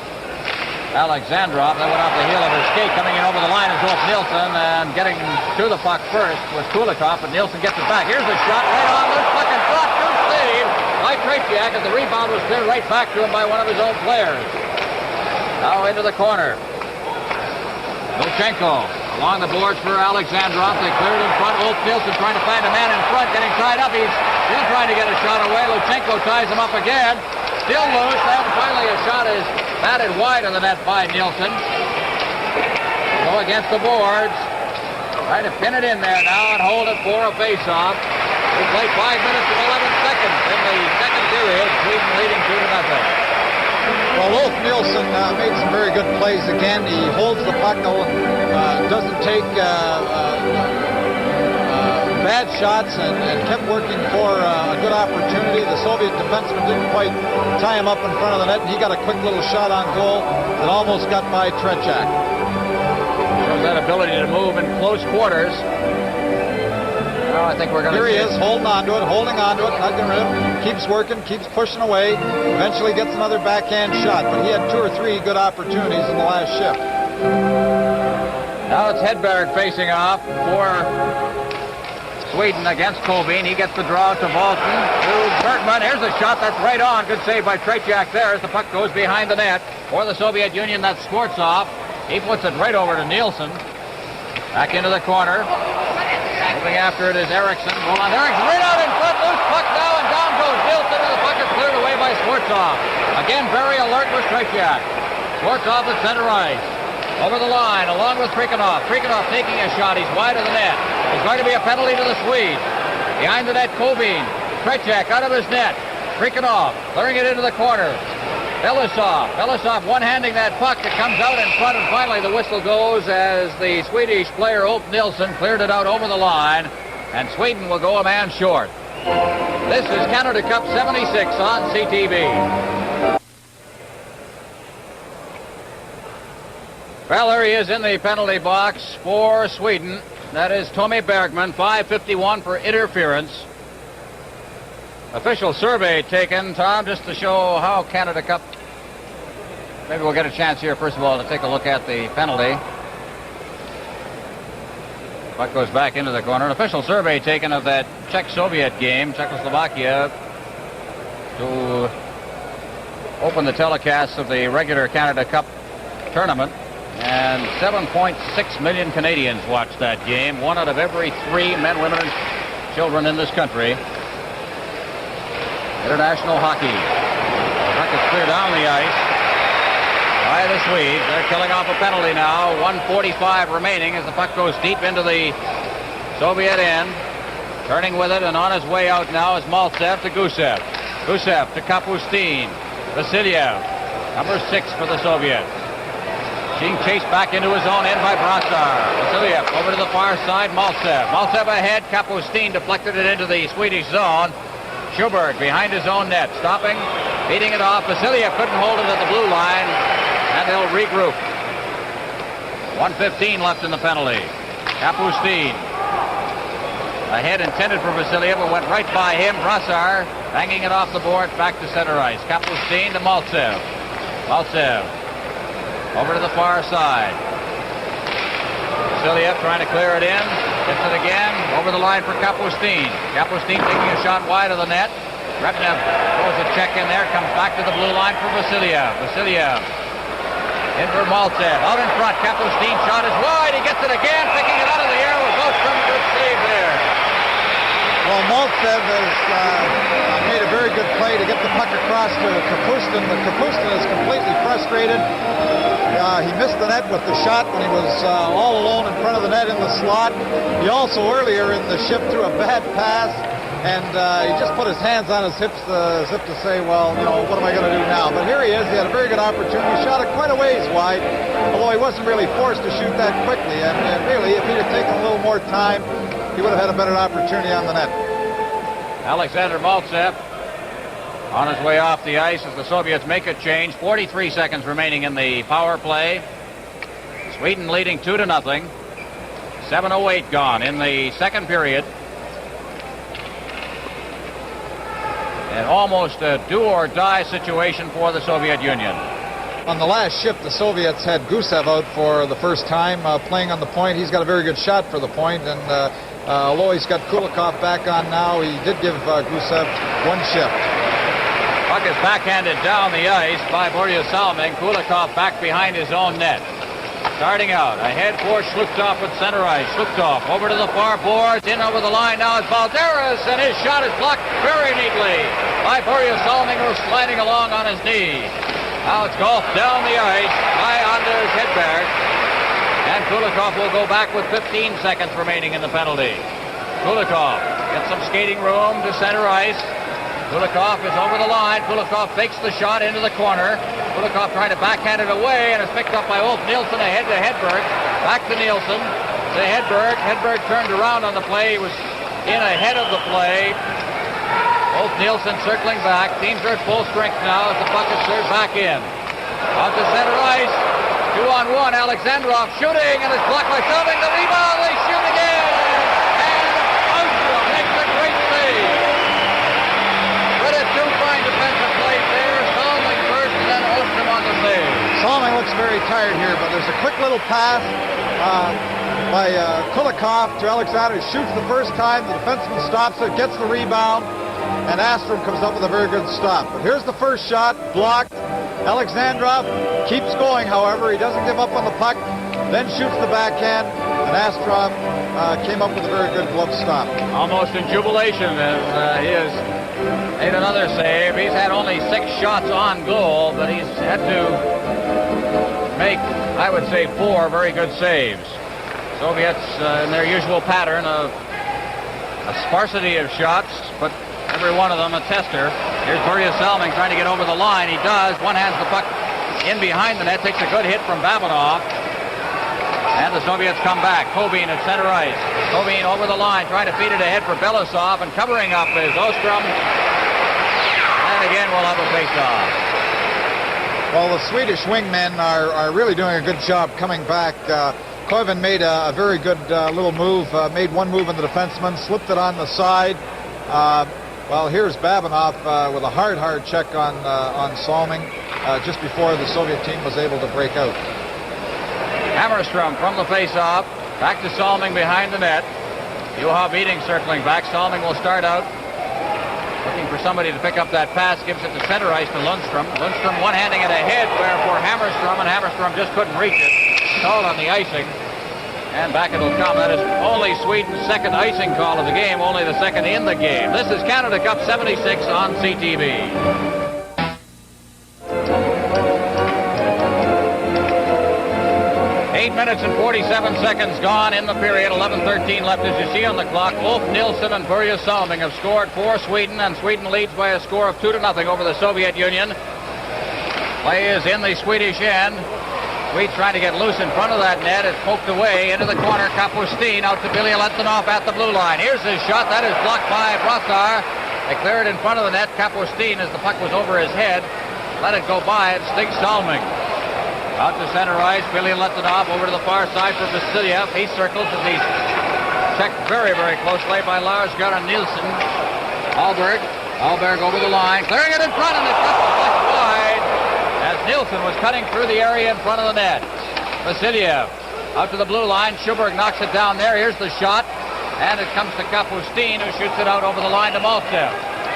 [SPEAKER 1] Alexandrov. That went off the heel of his skate. Coming in over the line is Ulf Nilsson, and getting to the puck first was Kulikov, but Nilsson gets it back. Here's a shot right on loose puck and shot. Good save by Tretiak, and the rebound was cleared right back to him by one of his own players. Now into the corner. Luchenko along the boards for Alexandrov. They cleared in front. Ulf Nilsson trying to find a man in front, getting tied up. He's still trying to get a shot away. Luchenko ties him up again. Still loose. Then finally a shot is batted wide of the net by Nilsson. Go against the boards. Trying to pin it in there now and hold it for a face-off. We play 5 minutes and 11 seconds in the second period. Sweden leading 2-0.
[SPEAKER 2] Well, Ulf Nilsson made some very good plays again. He holds the puck, doesn't take bad shots, and kept working for a good opportunity. The Soviet defenseman didn't quite tie him up in front of the net, and he got a quick little shot on goal that almost got by Tretiak.
[SPEAKER 1] Shows that ability to move in close quarters. Well, I think we're going to
[SPEAKER 2] Here he is, holding on to it, not getting rid of it. Keeps working, keeps pushing away. Eventually gets another backhand shot, but he had 2 or 3 good opportunities in the last shift.
[SPEAKER 1] Now it's Hedberg facing off for Sweden against Cobain. He gets the draw to Volton. To Bergman. Here's a shot that's right on. Good save by Tretiak there as the puck goes behind the net. For the Soviet Union, that's Skvortsov. He puts it right over to Nilsson. Back into the corner. Moving after it is Eriksson. Roland Eriksson right out in front. Loose puck now, and down goes Nilsson, and the puck is cleared away by Skvortsov. Again, very alert was Tretiak. Skvortsov at center ice. Over the line, along with Krikanov. Krikanov taking a shot. He's wide of the net. There's going to be a penalty to the Swedes. Behind the net, Cobain. Tretiak out of his net. Krikanov clearing it into the corner. Belisov one-handing that puck. It comes out in front, and finally the whistle goes as the Swedish player Ulf Nilsson cleared it out over the line, and Sweden will go a man short. This is Canada Cup 76 on CTV. Well, there he is in the penalty box for Sweden. That is Tommy Bergman, 5:51 for interference. Official survey taken, Tom, just to show how Canada Cup. Maybe we'll get a chance here, first of all, to take a look at the penalty. Puck goes back into the corner. An official survey taken of that Czech-Soviet game, Czechoslovakia, to open the telecast of the regular Canada Cup tournament. And 7.6 million Canadians watched that game. 1 out of every 3 men, women, and children in this country. International hockey. Puck is cleared down the ice by the Swedes. They're killing off a penalty now. 1:45 remaining as the puck goes deep into the Soviet end. Turning with it and on his way out now is Maltsev to Gusev. Gusev to Kapustin. Vasilyev, number 6 for the Soviets. Being chased back into his own end by Brassar. Vasilyev over to the far side. Maltsev. Maltsev ahead. Kapustin deflected it into the Swedish zone. Schuberg behind his own net. Stopping. Beating it off. Vasilyev couldn't hold it at the blue line. And they'll regroup. 1:15 left in the penalty. Kapustin. Ahead intended for Vasilyev, but went right by him. Brassar banging it off the board. Back to center ice. Kapustin to Maltsev. Maltsev. Over to the far side. Vasilyev trying to clear it in. Gets it again. Over the line for Kapustin. Kapustin taking a shot wide of the net. Repnev throws a check in there. Comes back to the blue line for Vasilyev. Vasilyev. In for Maltsev. Out in front. Kapustin shot is wide. He gets it again. Picking it out of the air with Ostrom. Good save there.
[SPEAKER 2] Well, Maltsev has made a very good play to get the puck across to Kapustin, but Kapustin is completely frustrated. He missed the net with the shot when he was all alone in front of the net in the slot. He also earlier in the shift threw a bad pass, and he just put his hands on his hips as if to say, well, you know, what am I going to do now? But here he is. He had a very good opportunity. He shot it quite a ways wide, although he wasn't really forced to shoot that quickly. And really, if he'd have taken a little more time, he would have had a better opportunity on the net.
[SPEAKER 1] Alexander Maltsev on his way off the ice as the Soviets make a change. 43 seconds remaining in the power play. Sweden leading 2-0. 7:08 gone in the second period. And almost a do-or-die situation for the Soviet Union.
[SPEAKER 2] On the last shift, the Soviets had Gusev out for the first time playing on the point. He's got a very good shot for the point, and although he's got Kulikov back on now, he did give Gusev one shift.
[SPEAKER 1] Puck is backhanded down the ice by Borja Salming. Kulikov back behind his own net. Starting out, ahead for Shlukov at center ice. Shlukov over to the far boards, in over the line now is Balderas, and his shot is blocked very neatly by Borja Salming, who's sliding along on his knee. Now it's golfed down the ice by Anders Hedberg, and Kulikov will go back with 15 seconds remaining in the penalty. Kulikov gets some skating room to center ice. Kulikov is over the line. Kulikov fakes the shot into the corner. Kulikov trying to backhand it away, and it's picked up by Ulf Nilsson ahead to Hedberg. Back to Nilsson. To Hedberg. Hedberg turned around on the play. He was in ahead of the play. Ulf Nilsson circling back. Teams are at full strength now as the puck is served back in. Out to center ice. 2-on-1. Alexandrov shooting, and it's blocked by Salming. The rebound. They shoot again. And Ostrom makes a great save. Two fine defensive plays there. Salming first and then Ostrom on the save.
[SPEAKER 2] Salming looks very tired here, but there's a quick little pass by Kulikov to Alexander. He shoots the first time. The defenseman stops it, gets the rebound, and Ostrom comes up with a very good stop. But here's the first shot, blocked. Alexandrov keeps going, however. He doesn't give up on the puck, then shoots the backhand, and Ostrom came up with a very good glove stop.
[SPEAKER 1] Almost in jubilation as he has made another save. He's had only 6 shots on goal, but he's had to make, I would say, 4 very good saves. Soviets in their usual pattern of a sparsity of shots, but every one of them a tester. Here's Borja Salming trying to get over the line. He does. One hands the puck in behind the net, takes a good hit from Babanov. And the Soviets come back. Kobin at center ice. Kobin over the line, trying to feed it ahead for Belousov, and covering up is Ostrom. And again, we'll have a face-off.
[SPEAKER 2] Well, the Swedish wingmen are really doing a good job coming back. Koivunen made a very good little move, made one move on the defenseman, slipped it on the side. Well, here's Babinov with a hard check on Salming just before the Soviet team was able to break out.
[SPEAKER 1] Hammerstrom from the face-off. Back to Salming behind the net. Juha Beating circling back. Salming will start out. Looking for somebody to pick up that pass. Gives it to center ice to Lundstrom. Lundstrom one-handing it ahead for Hammerstrom, and Hammerstrom just couldn't reach it. Called on the icing. And back it'll come. That is only Sweden's second icing call of the game, only the second in the game. This is Canada Cup 76 on CTV. 8 minutes and 47 seconds gone in the period. 11:13 left, as you see on the clock. Ulf Nilsson and Börje Salming have scored for Sweden, and Sweden leads by a score of 2-0 over the Soviet Union. Play is in the Swedish end. Swedes trying to get loose in front of that net. It's poked away into the corner. Kapustin out to Billy Letsanov at the blue line. Here's his shot. That is blocked by Brassar. They clear it in front of the net. Kapustin, as the puck was over his head, let it go by. It stinks Salming. Out to center ice, Billy Letsanov over to the far side for Vasiliev. He circles as he's checked very, very closely by Lars-Göran Nilsson. Alberg over the line, clearing it in front, and the puck was left wide as Nilsson was cutting through the area in front of the net. Vasiliev out to the blue line. Schuberg knocks it down there. Here's the shot, and it comes to Kapustin, who shoots it out over the line to Maltsev.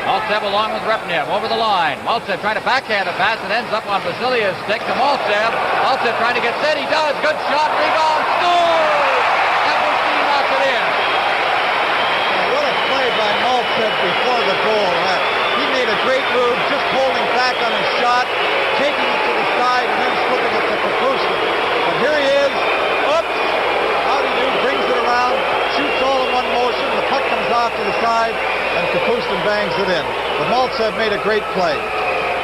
[SPEAKER 1] Maltsev along with Repnev over the line. Maltsev trying to backhand a pass. It ends up on Vasiliev's stick to Maltsev. Maltsev trying to get set. He does. Good shot. Rebound. Score! Kapustin knocks it in.
[SPEAKER 2] What a play by Maltsev before the goal. He made a great move, just holding back on his shot, taking it to the side, and then slipping it to Kapustin. But here he is. Oops. Howdy do. Brings it around. Shoots all in one motion. The puck comes off to the side, and Kapustin bangs it in. But Maltsev made a great play.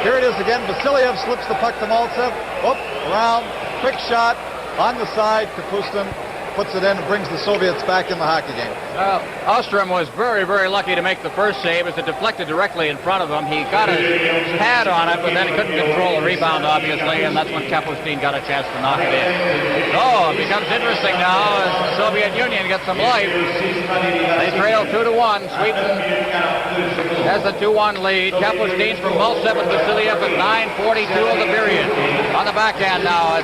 [SPEAKER 2] Here it is again. Vasiliev slips the puck to Maltsev. Around. Quick shot on the side. Kapustin puts it in and brings the Soviets back in the hockey game.
[SPEAKER 1] Ostrom was very, very lucky to make the first save as it deflected directly in front of him. He got his pad on it, but then he couldn't control the rebound, obviously, and that's when Kapustin got a chance to knock it in. So it becomes interesting now as the Soviet Union gets some life. They trail 2-1. Sweden has the 2-1 lead. Kapustin from Maltsev and Vasiliev at 9:42 of the period. On the backhand now,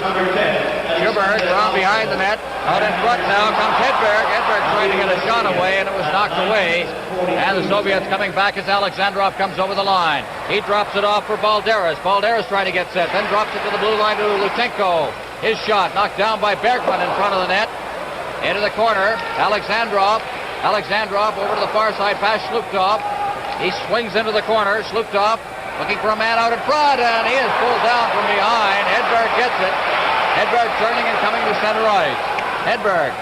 [SPEAKER 1] Schuberg around behind the net. Out in front now comes Hedberg. Hedberg trying to get a shot away, and it was knocked away. And the Soviets coming back as Alexandrov comes over the line. He drops it off for Balderas. Balderas trying to get set, then drops it to the blue line to Luchenko. His shot knocked down by Bergman in front of the net. Into the corner, Alexandrov. Alexandrov over to the far side past Sluptov. He swings into the corner. Sluptov looking for a man out in front, and he is pulled down from behind. Hedberg gets it. Hedberg turning and coming to center ice. Hedberg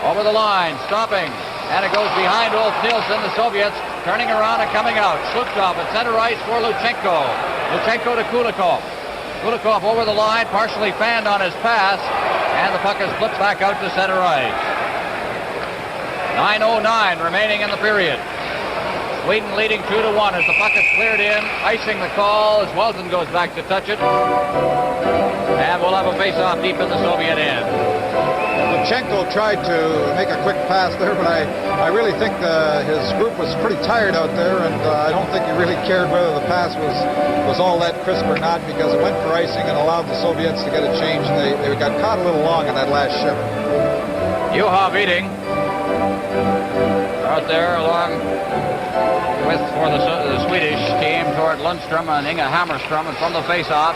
[SPEAKER 1] over the line, stopping, and it goes behind Ulf Nilsson. The Soviets turning around and coming out. Sluptov at center ice for Luchenko. Luchenko to Kulikov. Kulikov over the line, partially fanned on his pass, and the puck is flipped back out to center ice. 9:09 remaining in the period. Sweden leading 2-1 as the puck is cleared in, icing the call as Welton goes back to touch it. And we'll have a face-off deep in the Soviet end.
[SPEAKER 2] Luchenko tried to make a quick pass there, but I really think his group was pretty tired out there, and I don't think he really cared whether the pass was all that crisp or not, because it went for icing and allowed the Soviets to get a change, and they got caught a little long on that last shift.
[SPEAKER 1] Juha Beating out there along with for the Swedish team toward Lundstrom and Inge Hammerstrom, and from the face-off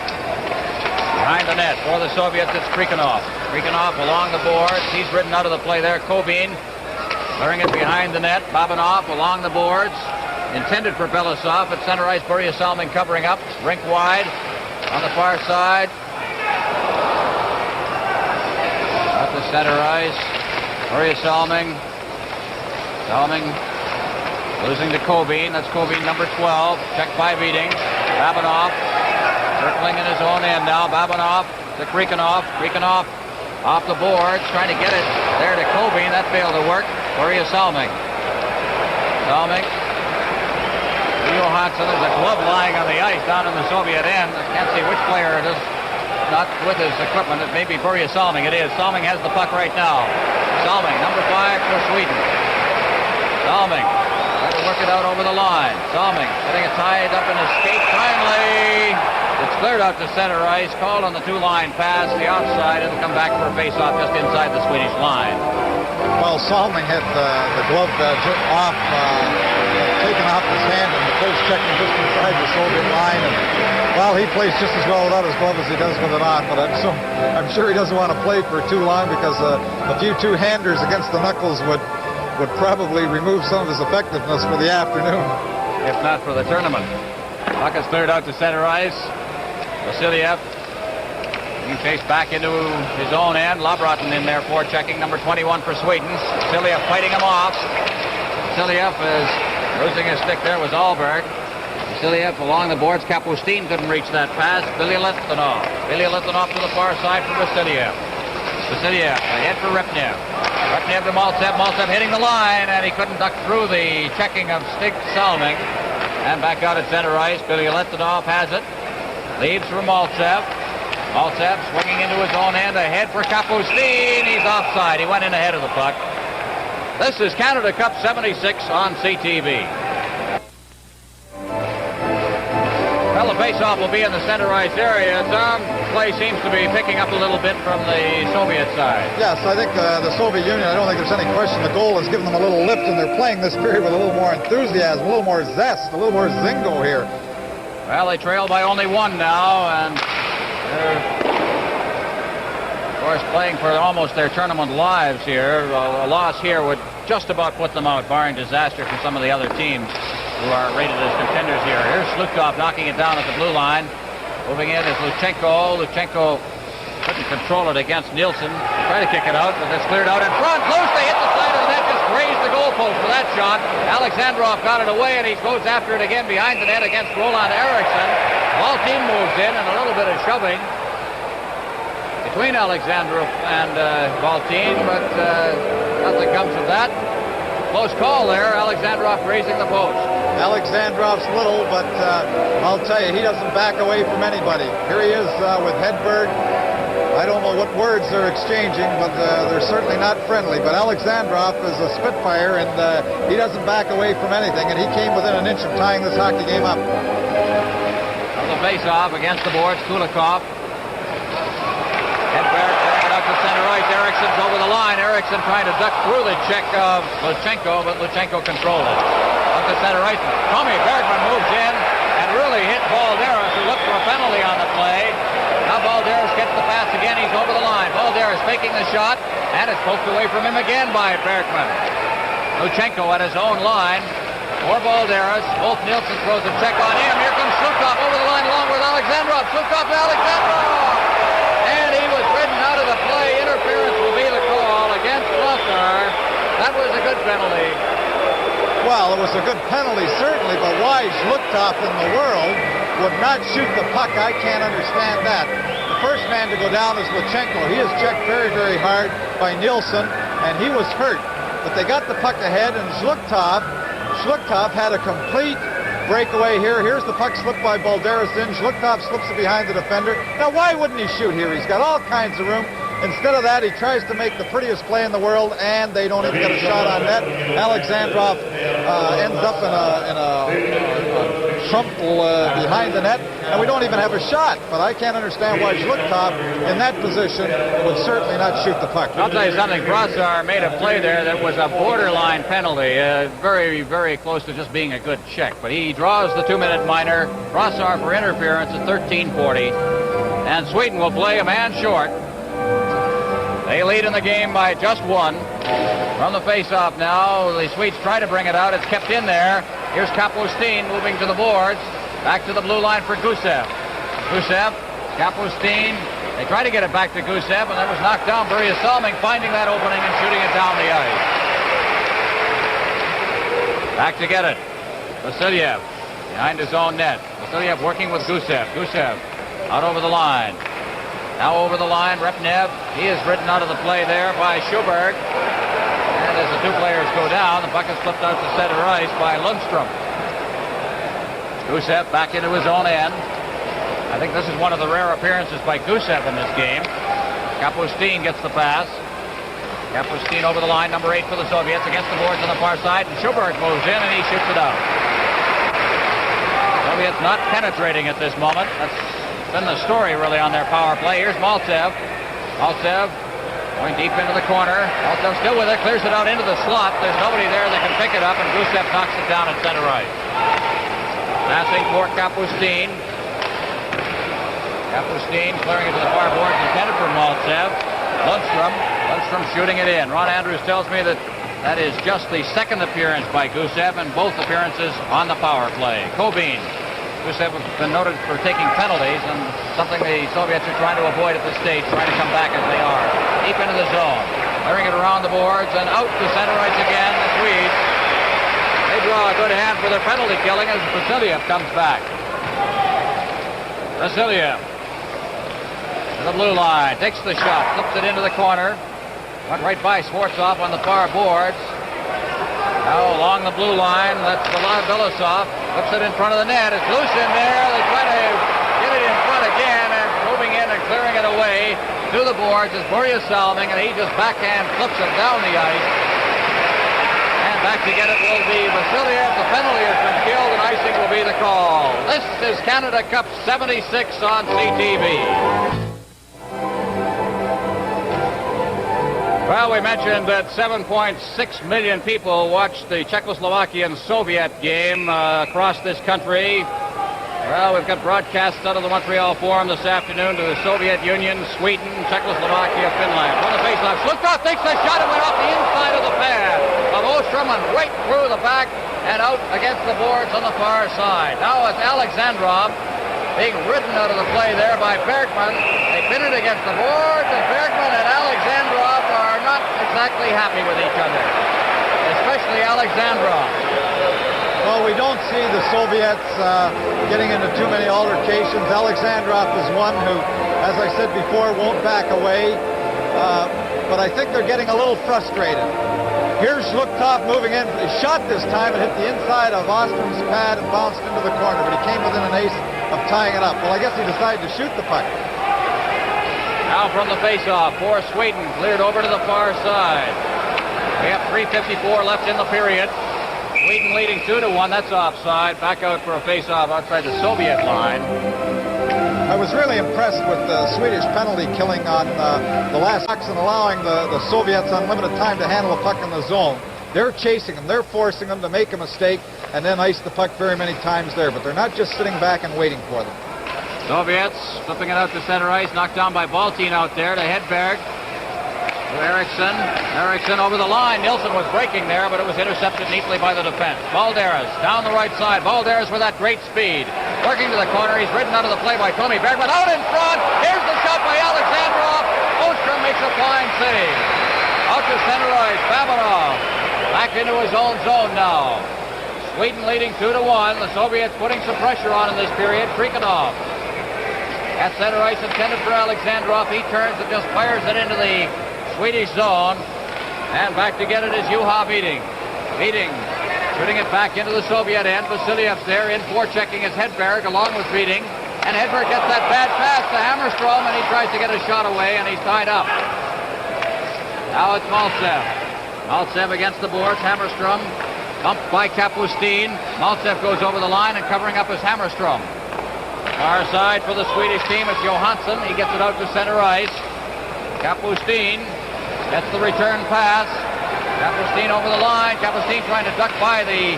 [SPEAKER 1] behind the net for the Soviets, it's Krikanov. Krikanov along the boards. He's ridden out of the play there. Kobin clearing it behind the net. Babanov along the boards. Intended for Belisov at center ice. Börje Salming covering up. Rink wide on the far side. Out to center ice. Börje Salming. Salming losing to Kobin. That's Kobin number 12. Checked by Beating. Babanov circling in his own end now. Babanov to Krikanov. Krikanov off the boards, trying to get it there to Kobin. That failed to work. Börje Salming. Salming. Johansson. There's a glove lying on the ice down in the Soviet end. I can't see which player it is. Not with his equipment. It may be Börje Salming. It is. Salming has the puck right now. Salming, number 5 for Sweden. Salming. That's will work it out over the line. Salming getting it tied up in a skate finally. It's cleared out to center ice. Called on the two-line pass. The offside. It'll come back for a face-off just inside the Swedish line.
[SPEAKER 2] Well, Salming had the glove off, taken off his hand, and the coach checking just inside the Soviet line. And, well, he plays just as well without his glove as he does with it on, but I'm sure he doesn't want to play for too long because a few two-handers against the knuckles would probably remove some of his effectiveness for the afternoon.
[SPEAKER 1] If not for the tournament. Puck is cleared out to center ice. Vasiliev being chased back into his own end. Labrotten in there for checking, number 21 for Sweden. Vasiliev fighting him off. Vasiliev is losing his stick there was Alberg. Vasiliev along the boards. Kapustin couldn't reach that pass. Billy Litvinov to the far side for Vasiliev. Vasiliev ahead for Repnev. Repnev to Maltsev. Maltsev hitting the line, and he couldn't duck through the checking of Stig Salming. And back out at center ice. Billy Litvinov has it. Leaves for Maltsev. Maltsev swinging into his own end. Ahead for Kapustin. He's offside. He went in ahead of the puck. This is Canada Cup 76 on CTV. Well, the face-off will be in the center ice area. Tom, play seems to be picking up a little bit from the Soviet side.
[SPEAKER 2] Yes, I think the Soviet Union, I don't think there's any question. The goal has given them a little lift, and they're playing this period with a little more enthusiasm, a little more zest, a little more zingo here.
[SPEAKER 1] Well, they trail by only one now, and they're, of course, playing for almost their tournament lives here. A loss here would just about put them out, barring disaster from some of the other teams who are rated as contenders here. Here's Slutkov knocking it down at the blue line. Moving in is Luchenko. Luchenko couldn't control it against Nielsen. Try to kick it out, but it's cleared out in front. Loose, they hit the side of the net, just grazed the goalpost for that shot. Alexandrov got it away, and he goes after it again behind the net against Roland Eriksson. Valtin moves in, and a little bit of shoving between Alexandrov and Valtin, but nothing comes of that. Close call there. Alexandrov grazing the post.
[SPEAKER 2] Alexandrov's little, but I'll tell you, he doesn't back away from anybody. Here he is with Hedberg. I don't know what words they're exchanging, but they're certainly not friendly. But Alexandrov is a Spitfire, and he doesn't back away from anything, and he came within an inch of tying this hockey game up.
[SPEAKER 1] The face-off against the boards, Kulikov. Hedberg throwing it up to center ice. Eriksson's over the line. Eriksson trying to duck through the check of Luchenko, but Luchenko controlled it. Up to center ice. Tommy Bergman moves in and really hit Balderas, who looked for a penalty on the play. Now Balderas gets the pass again. He's over the line. Balderas faking the shot, and it's poked away from him again by Bergman. Luchenko at his own line. For Balderas. Wolf Nielsen throws a check on him. Here comes Slutkov over the line along with Alexandrov. Slutkov to Alexandrov! And he was ridden out of the play. Interference will be the call against Brassard. That was a good penalty.
[SPEAKER 2] Well, it was a good penalty, certainly, but why Slutkov in the world would not shoot the puck, I can't understand that. The first man to go down is Luchenko. He is checked very, very hard by Nielsen, and he was hurt. But they got the puck ahead, and Slutkov had a complete breakaway here. Here's the puck slipped by Balderas in. Slutkov slips it behind the defender. Now, why wouldn't he shoot here? He's got all kinds of room. Instead of that, he tries to make the prettiest play in the world, and they don't even get a shot on net. Alexandrov ends up in a crumple behind the net, and we don't even have a shot. But I can't understand why Slutkov, in that position, would certainly not shoot the puck.
[SPEAKER 1] I'll tell you something. Brassard made a play there that was a borderline penalty. Very, very close to just being a good check. But he draws the 2-minute minor. Brassard for interference at 13:40. And Sweden will play a man short. They lead in the game by just one. From the face-off now, the Swedes try to bring it out. It's kept in there. Here's Kapustin moving to the boards. Back to the blue line for Gusev. Gusev, Kapustin. They try to get it back to Gusev, and that was knocked down. Börje Salming finding that opening and shooting it down the ice. Back to get it. Vasiliev behind his own net. Vasiliev working with Gusev. Gusev out over the line. Now over the line, Repnev. He is ridden out of the play there by Schuberg. And as the two players go down, the puck is flipped out to center ice by Lundstrom. Gusev back into his own end. I think this is one of the rare appearances by Gusev in this game. Kapustin gets the pass. Kapustin over the line, number 8 for the Soviets, against the boards on the far side, and Schubert moves in and he shoots it out. Soviets not penetrating at this moment. That's been the story really on their power play. Here's Maltsev. Maltsev going deep into the corner. Maltsev still with it, clears it out into the slot. There's nobody there that can pick it up, and Gusev knocks it down at center ice. Passing for Kapustin. Kapustin clearing it to the far boards, intended for Maltsev. Lundstrom shooting it in. Ron Andrews tells me that that is just the second appearance by Gusev, and both appearances on the power play. Kobin. Gusev has been noted for taking penalties, and something the Soviets are trying to avoid at this stage, trying to come back as they are. Deep into the zone. Clearing it around the boards, and out to center ice again, the Swedes. They draw a good hand for their penalty killing as Vasiliev comes back. Vasiliev to the blue line, takes the shot, flips it into the corner. Went right by Swartzov on the far boards. Now along the blue line, that's Belousov. Puts it in front of the net. It's loose in there. They try to get it in front again, and moving in and clearing it away to the boards is Börje Salming, and he just backhand flips it down the ice. And back to get it will be Vasiliev. The penalty has been killed, and icing will be the call. This is Canada Cup 76 on CTV. Well, we mentioned that 7.6 million people watched the Czechoslovakian-Soviet game across this country. Well, we've got broadcasts out of the Montreal Forum this afternoon to the Soviet Union, Sweden, Czechoslovakia, Finland. On the faceoff, Slukov takes the shot and went off the inside of the pad of Ostrom and right through the back and out against the boards on the far side. Now it's Alexandrov being ridden out of the play there by Bergman. They pin it against the boards, and Bergman and Alexandrov are not exactly happy with each other, especially Alexandrov.
[SPEAKER 2] Well, we don't see the Soviets getting into too many altercations. Alexandrov is one who, as I said before, won't back away. But I think they're getting a little frustrated. Here's Zluktov moving in. He shot this time and hit the inside of Ostrom's pad and bounced into the corner, but he came within an ace of tying it up. Well, I guess he decided to shoot the puck.
[SPEAKER 1] Now from the faceoff for Sweden, cleared over to the far side. We have 3:54 left in the period. Sweden leading 2-1. That's offside. Back out for a faceoff outside the Soviet line.
[SPEAKER 2] I was really impressed with the Swedish penalty killing on the last box and allowing the Soviets unlimited time to handle the puck in the zone. They're chasing them. They're forcing them to make a mistake and then ice the puck very many times there. But they're not just sitting back and waiting for them.
[SPEAKER 1] Soviets flipping it out to center ice. Knocked down by Baltin out there to Hedberg. To Eriksson. Eriksson over the line. Nilsson was breaking there, but it was intercepted neatly by the defense. Balderas down the right side. Balderas with that great speed. Working to the corner. He's ridden out of the play by Tommy Bergman. Out in front. Here's the shot by Alexandrov. Ostrom makes a fine save. Out to center ice. Babanov. Back into his own zone now. Sweden leading 2-1. The Soviets putting some pressure on in this period. Krikanov. At center ice intended for Alexandrov. He turns and just fires it into the Swedish zone, and back to get it is Juha Viding. Viding shooting it back into the Soviet end. Vasiliev's there in forechecking his Hedberg along with Viding, and Hedberg gets that bad pass to Hammerstrom, and he tries to get a shot away, and he's tied up. Now it's Maltsev. Maltsev against the boards. Hammerstrom bumped by Kapustin. Maltsev goes over the line, and covering up is Hammerstrom. Far side for the Swedish team. It's Johansson. He gets it out to center ice. Kapustin gets the return pass. Kapustin over the line. Kapustin trying to duck by the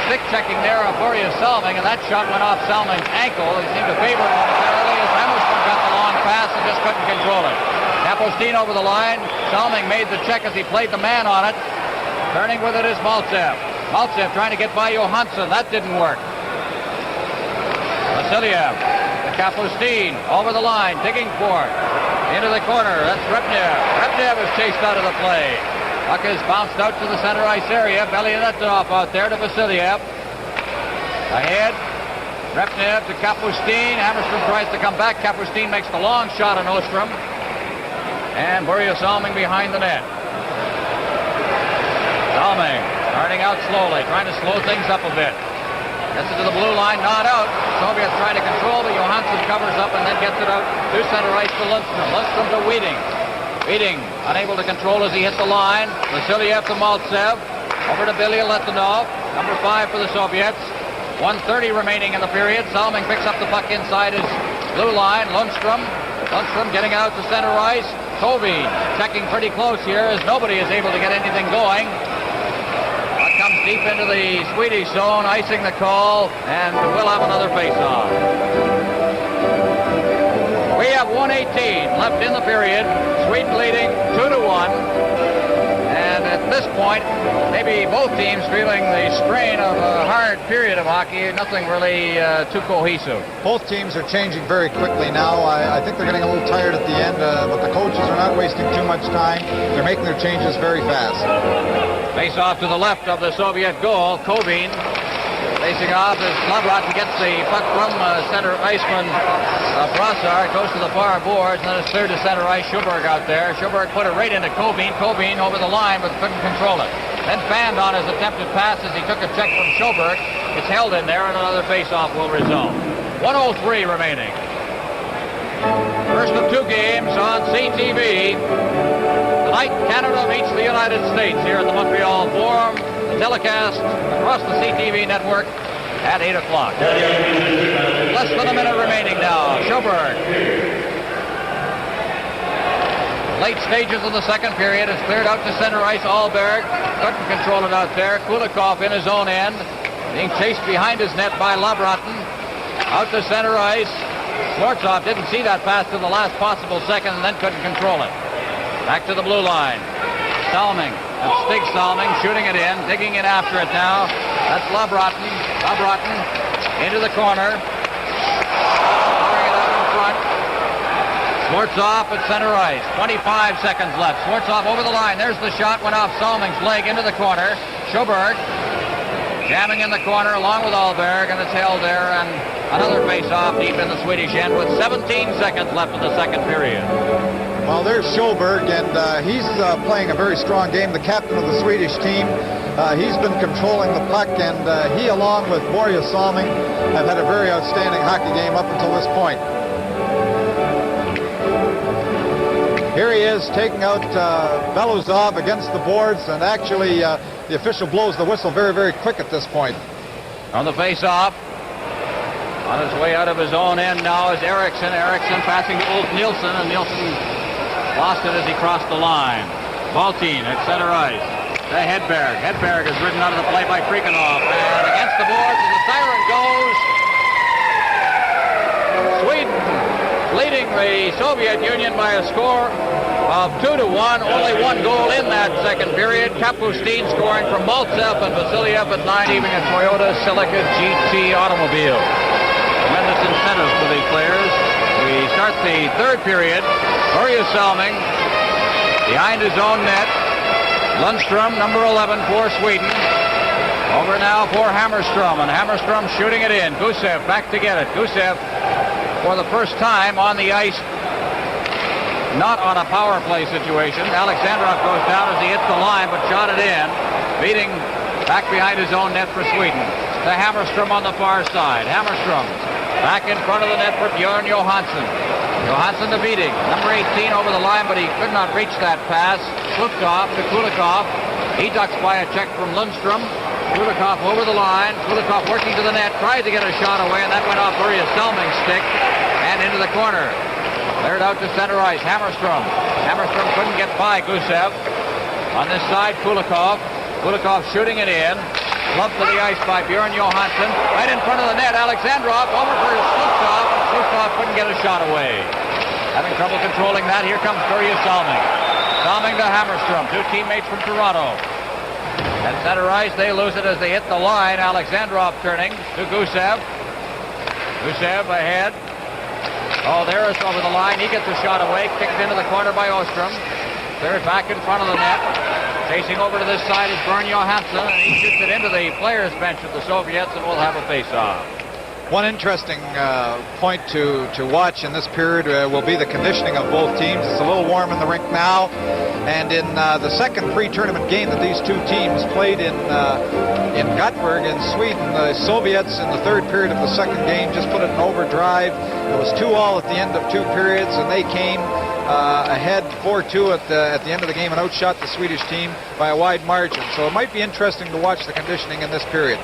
[SPEAKER 1] stick checking there of Börje Salming, and that shot went off Salming's ankle. He seemed to favor it momentarily as Hammerstrom got the long pass and just couldn't control it. Kapustin over the line. Salming made the check as he played the man on it. Turning with it is Maltsev. Maltsev trying to get by Johansson. That didn't work. Vasiliev to Kapustin over the line, digging for it. Into the corner, that's Repnev. Repnev is chased out of the play. Puck is bounced out to the center ice area. Belyunetov out there to Vasiliev. Ahead, Repnev to Kapustin. Hammerstrom tries to come back. Kapustin makes the long shot on Ostrom. And Börje Salming behind the net. Salming starting out slowly, trying to slow things up a bit. Gets it to the blue line, not out. Soviets trying to control, but Johansson covers up and then gets it out to center ice to Lundstrom. Lundstrom to Viding. Beating, unable to control as he hit the line. Vasiliev to Maltsev. Over to Billy Letonov. Number 5 for the Soviets. 1:30 remaining in the period. Salming picks up the puck inside his blue line. Lundstrom getting out to center ice. Tovin checking pretty close here as nobody is able to get anything going. Puck comes deep into the Swedish zone, icing the call, and we'll have another face-off. We have 1:18 left in the period. Sweden leading 2-1. And at this point, maybe both teams feeling the strain of a hard period of hockey. Nothing really too cohesive.
[SPEAKER 2] Both teams are changing very quickly now. I think they're getting a little tired at the end, but the coaches are not wasting too much time. They're making their changes very fast.
[SPEAKER 1] Face off to the left of the Soviet goal. Kovin facing off as Labrat gets the puck from center iceman Brassard. Goes to the far boards, and then it's cleared to center ice. Schuberg out there. Schuberg put it right into Kovin. Kovin over the line, but couldn't control it. Then fanned on his attempted pass as he took a check from Schuberg. It's held in there, and another face-off will result. 1:03 remaining. First of 2 games on CTV. Tonight, Canada meets the United States here at the Montreal Forum. The telecast across the CTV network at 8 o'clock. Less than a minute remaining now. Schuberg. Late stages of the second period. It's cleared out to center ice. Alberg couldn't control it out there. Kulikov in his own end. Being chased behind his net by Labratin. Out to center ice. Schwarzkopf didn't see that pass to the last possible second and then couldn't control it. Back to the blue line. Salming. That's Stig Salming shooting it in, digging in after it now. That's Labratin. Labratin into the corner. Throwing it out in front. Schwarzkopf at center ice. 25 seconds left. Schwarzkopf over the line. There's the shot. Went off Salming's leg into the corner. Schuberg jamming in the corner along with Alberg, and it's held there. And another face-off deep in the Swedish end with 17 seconds left in the second period.
[SPEAKER 2] Well, there's Sjöberg, and he's playing a very strong game. The captain of the Swedish team. He's been controlling the puck, and he, along with Borje Salming, have had a very outstanding hockey game up until this point. Here he is taking out Belozov against the boards, and actually the official blows the whistle very, very quick at this point.
[SPEAKER 1] On the face-off, on his way out of his own end now is Eriksson. Eriksson passing to Ulf Nilsson, and Nilsson lost it as he crossed the line. Valtin at center ice. To Hedberg. Hedberg is ridden out of the play by Freakonoff. And against the boards as the siren goes. Sweden leading the Soviet Union by a score of 2-1. Only 1 goal in that second period. Kapustin scoring from Maltsev and Vasiliev at 9, leaving a Toyota Celica GT automobile. Tremendous incentive for these players. We start the third period. Borje Salming behind his own net. Lundstrom, number 11 for Sweden. Over now for Hammerstrom, and Hammerstrom shooting it in. Gusev back to get it. Gusev, for the first time on the ice, not on a power play situation. Alexandrov goes down as he hits the line, but shot it in. Beating back behind his own net for Sweden. To Hammerstrom on the far side. Hammerstrom back in front of the net for Björn Johansson. Johansson to Beating. Number 18 over the line, but he could not reach that pass. Kulikov to Kulikov. He ducks by a check from Lundstrom. Kulikov over the line. Kulikov working to the net. Tried to get a shot away, and that went off Borje Salming's stick and into the corner. Cleared out to center ice. Hammerstrom. Hammerstrom couldn't get by Gusev. On this side, Kulikov. Kulikov shooting it in. Lumped to the ice by Björn Johansson. Right in front of the net, Alexandrov over for Slukov. Slukov couldn't get a shot away. Having trouble controlling that, here comes Borje Salming. Salming to Hammerstrom, 2 teammates from Toronto. At center ice, they lose it as they hit the line. Alexandrov turning to Gusev. Gusev ahead. Oh, there is over the line. He gets a shot away. Kicked into the corner by Ostrom. Cleared back in front of the net. Chasing over to this side is Björn Johansson, and he shoots it into the players' bench of the Soviets, and we'll have a face-off.
[SPEAKER 2] One interesting point to watch in this period will be the conditioning of both teams. It's a little warm in the rink now, and in the second pre-tournament game that these two teams played in Göteborg in Sweden, the Soviets in the third period of the second game just put it in overdrive. It was 2-2 at the end of 2 periods, and they came ahead 4-2 at the end of the game and outshot the Swedish team by a wide margin. So it might be interesting to watch the conditioning in this period.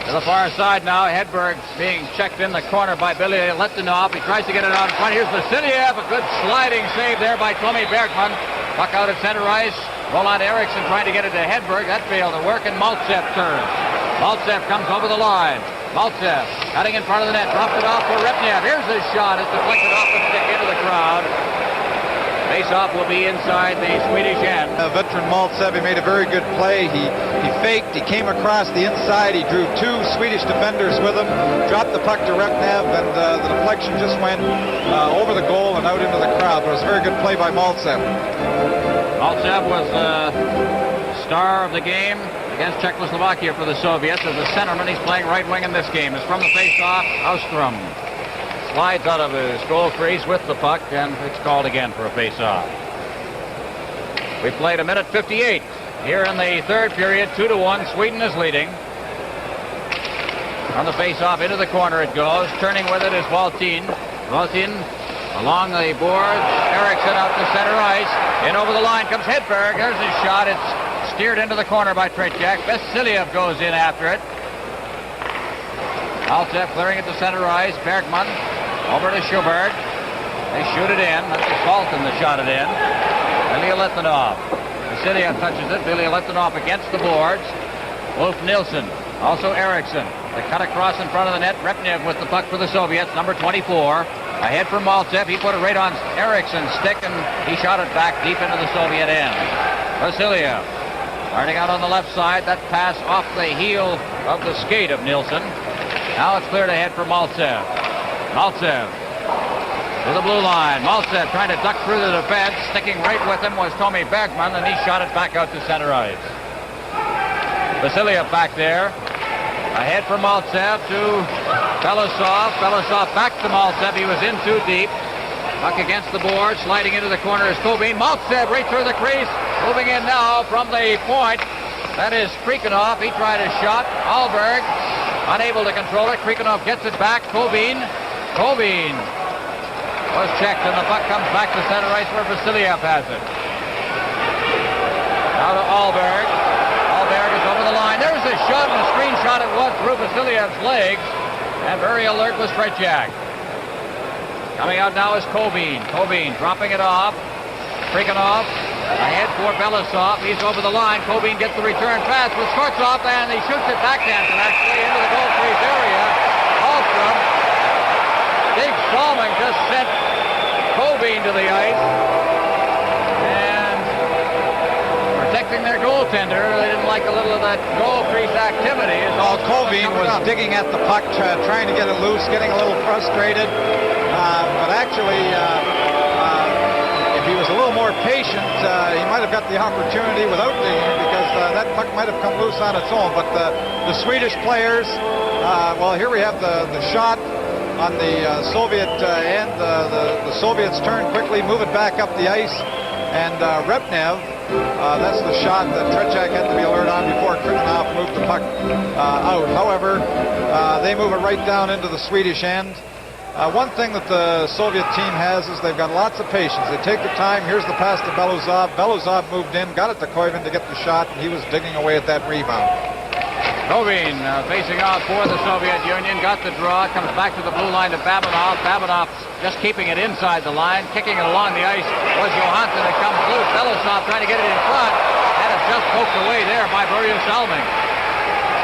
[SPEAKER 1] To the far side now, Hedberg being checked in the corner by Billy Litvinov. He tries to get it out in front. Here's Vasiliev, a good sliding save there by Tommy Bergman. Puck out at center ice. Roland Eriksson trying to get it to Hedberg. That failed to work, and Maltsev turns. Maltsev comes over the line. Maltsev cutting in front of the net, dropped it off for Repnev. Here's his shot. It's deflected off the stick into the crowd. Face-off will be inside the Swedish end.
[SPEAKER 2] Veteran Maltsev, he made a very good play. He faked, he came across the inside, he drew two Swedish defenders with him, dropped the puck to Repnev, and the deflection just went over the goal and out into the crowd. But it was a very good play by Maltsev.
[SPEAKER 1] Maltsev was the star of the game against Czechoslovakia for the Soviets. As a centerman, he's playing right wing in this game. It's from the face-off. Ostrom slides out of his goal crease with the puck, and it's called again for a face-off. We played a minute 58 here in the third period. 2-1. Sweden is leading. On the face-off, into the corner it goes. Turning with it is Valtin. Valtin along the boards. Eriksson out to center ice. In over the line comes Hedberg. There's his shot. It's steered into the corner by Tretiak. Vasiliev goes in after it. Maltsev clearing it to center ice. Bergman over to Schubert. They shoot it in. That's the Fulton that shot it in. Billy Litvinov. Vasiliev touches it. Billy Litvinov against the boards. Wolf Nilsson. Also Eriksson. They cut across in front of the net. Repnev with the puck for the Soviets. Number 24. Ahead for Maltsev. He put it right on Eriksson's stick, and he shot it back deep into the Soviet end. Vasiliev starting out on the left side. That pass off the heel of the skate of Nilsson. Now it's cleared ahead for Maltsev. Maltsev to the blue line. Maltsev trying to duck through the defense. Sticking right with him was Tommy Bergman, and he shot it back out to center ice. Vasiliev back there. Ahead for Maltsev to Belousov. Belousov back to Maltsev. He was in too deep. Puck against the board. Sliding into the corner is Kobin. Maltsev right through the crease. Moving in now from the point. That is Krikanov. He tried a shot. Alberg unable to control it. Krikanov gets it back. Kobin was checked, and the puck comes back to center ice where Vasiliev has it. Now to Alberg. Alberg is over the line. There's a shot, and a screen shot it was through Vasiliev's legs, and very alert was Tretiak. Coming out now is Kobin. Kobin dropping it off. Krikanov ahead for Belousov. He's over the line. Kobin gets the return pass with Shortstop, and he shoots it backhanded actually into the goal crease area. Alstrom. Big Salming just sent Kobin to the ice. And protecting their goaltender, they didn't like a little of that goal crease activity.
[SPEAKER 2] Kobin was digging at the puck, trying to get it loose, getting a little frustrated. But actually, if he was a little more patient, he might have got the opportunity without digging, because that puck might have come loose on its own. But the Swedish players, well, here we have the shot on the Soviet end. The Soviets turn quickly, move it back up the ice, and Repnev, that's the shot that Tretiak had to be alert on before Krikanov moved the puck out. However, they move it right down into the Swedish end. One thing that the Soviet team has is they've got lots of patience. They take the time. Here's the pass to Belousov. Belousov moved in, got it to Koivu to get the shot, and he was digging away at that rebound.
[SPEAKER 1] Kobin facing off for the Soviet Union, got the draw, comes back to the blue line to Babinov. Babinov just keeping it inside the line, kicking it along the ice was Johansson. It comes loose. Belousov trying to get it in front, and it's just poked away there by Börje Salming.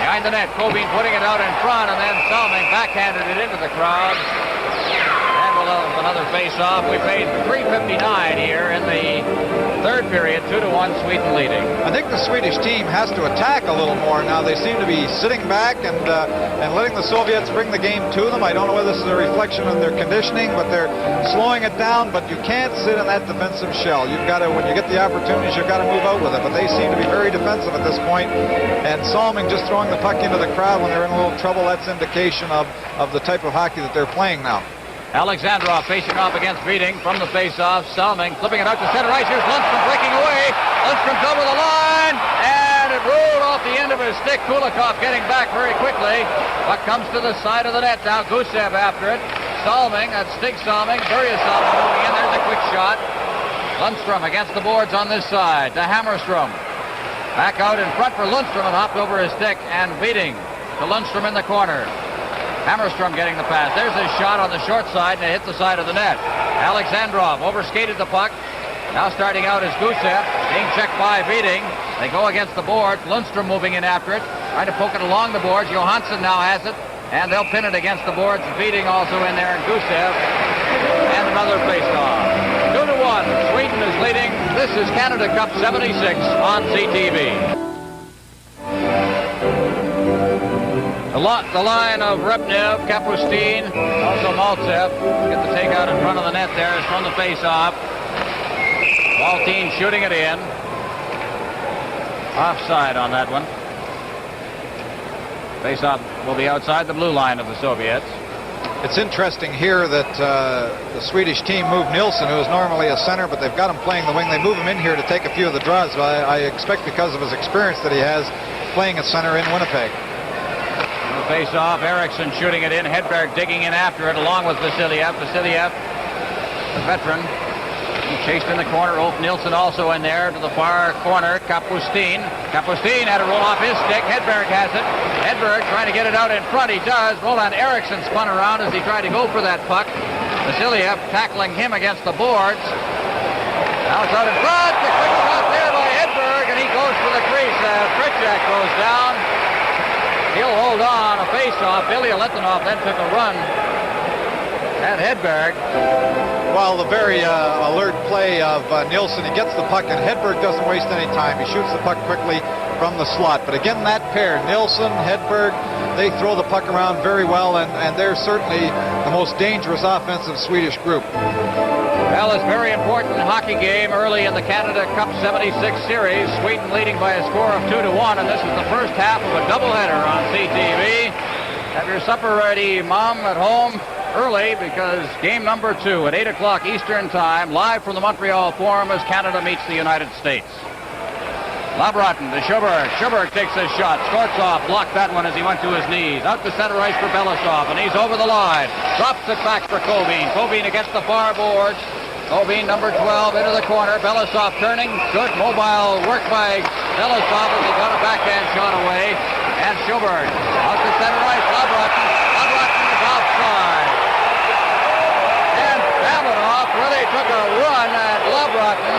[SPEAKER 1] Behind the net, Kobin putting it out in front, and then Salming backhanded it into the crowd. And we'll have another face-off. We played 3:59 here in the third period, 2-1 Sweden leading.
[SPEAKER 2] I think the Swedish team has to attack a little more now. They seem to be sitting back and letting the Soviets bring the game to them. I don't know whether this is a reflection on their conditioning, but they're slowing it down. But you can't sit in that defensive shell. You've got to, when you get the opportunities, you've got to move out with it. But they seem to be very defensive at this point. And Salming just throwing the puck into the crowd when they're in a little trouble, that's indication of the type of hockey that they're playing now.
[SPEAKER 1] Alexandrov facing off against Beating from the face-off. Salming flipping it out to center ice. Here's Lundstrom breaking away. Lundstrom's over the line, and it rolled off the end of his stick. Kulikov getting back very quickly. Puck comes to the side of the net now. Gusev after it. Salming, that's Stig Salming. Börje Salming moving in. There's a quick shot. Lundstrom against the boards on this side to Hammerstrom. Back out in front for Lundstrom, and hopped over his stick and beating to Lundstrom in the corner. Hammerstrom getting the pass. There's his shot on the short side, and it hit the side of the net. Alexandrov overskated the puck. Now starting out is Gusev, being checked by Beating. They go against the boards. Lundstrom moving in after it, trying to poke it along the boards. Johansson now has it, and they'll pin it against the boards. Beating also in there, and Gusev. And another face-off. 2-1. Sweden is leading. This is Canada Cup 76 on CTV. The line of Repnev, Kapustin, also Maltsev. Get the takeout in front of the net there is from the face-off. Maltin shooting it in. Offside on that one. Face-off will be outside the blue line of the Soviets.
[SPEAKER 2] It's interesting here that the Swedish team moved Nilsson, who is normally a center, but they've got him playing the wing. They move him in here to take a few of the draws. I expect because of his experience that he has playing at center in Winnipeg.
[SPEAKER 1] Face-off, Eriksson shooting it in. Hedberg digging in after it along with Vasiliev. Vasiliev, the veteran, he chased in the corner. Ulf Nilsson also in there to the far corner. Kapustin. Kapustin had to roll off his stick. Hedberg has it. Hedberg trying to get it out in front. He does. Roland Eriksson spun around as he tried to go for that puck. Vasiliev tackling him against the boards. Now it's out in front. The quick shot there by Hedberg, and he goes for the crease. Tricek goes down. He'll hold on. A face-off. Ilya Letunov then took a run at Hedberg.
[SPEAKER 2] Well, the very alert play of Nilsson. He gets the puck, and Hedberg doesn't waste any time. He shoots the puck quickly from the slot. But again, that pair, Nilsson, Hedberg, they throw the puck around very well, and they're certainly the most dangerous offensive Swedish group.
[SPEAKER 1] Well, it's very important hockey game early in the Canada Cup 76 series. Sweden leading by a score of 2-1, and this is the first half of a doubleheader on CTV. Have your supper ready, Mom, at home early, because game number 2 at 8 o'clock Eastern Time, live from the Montreal Forum as Canada meets the United States. Labrotten to Schuberg. Schuberg takes his shot. Skortsov blocked that one as he went to his knees. Out to center ice for Belasov, and he's over the line. Drops it back for Kovin. Kovin against the far boards. Kovin, number 12, into the corner. Belasov turning. Good mobile work by Belasov as he got a backhand shot away. And Schuberg out to center ice. Labrotten. Labrotten is offside. And Davidoff really took a run at Labrotten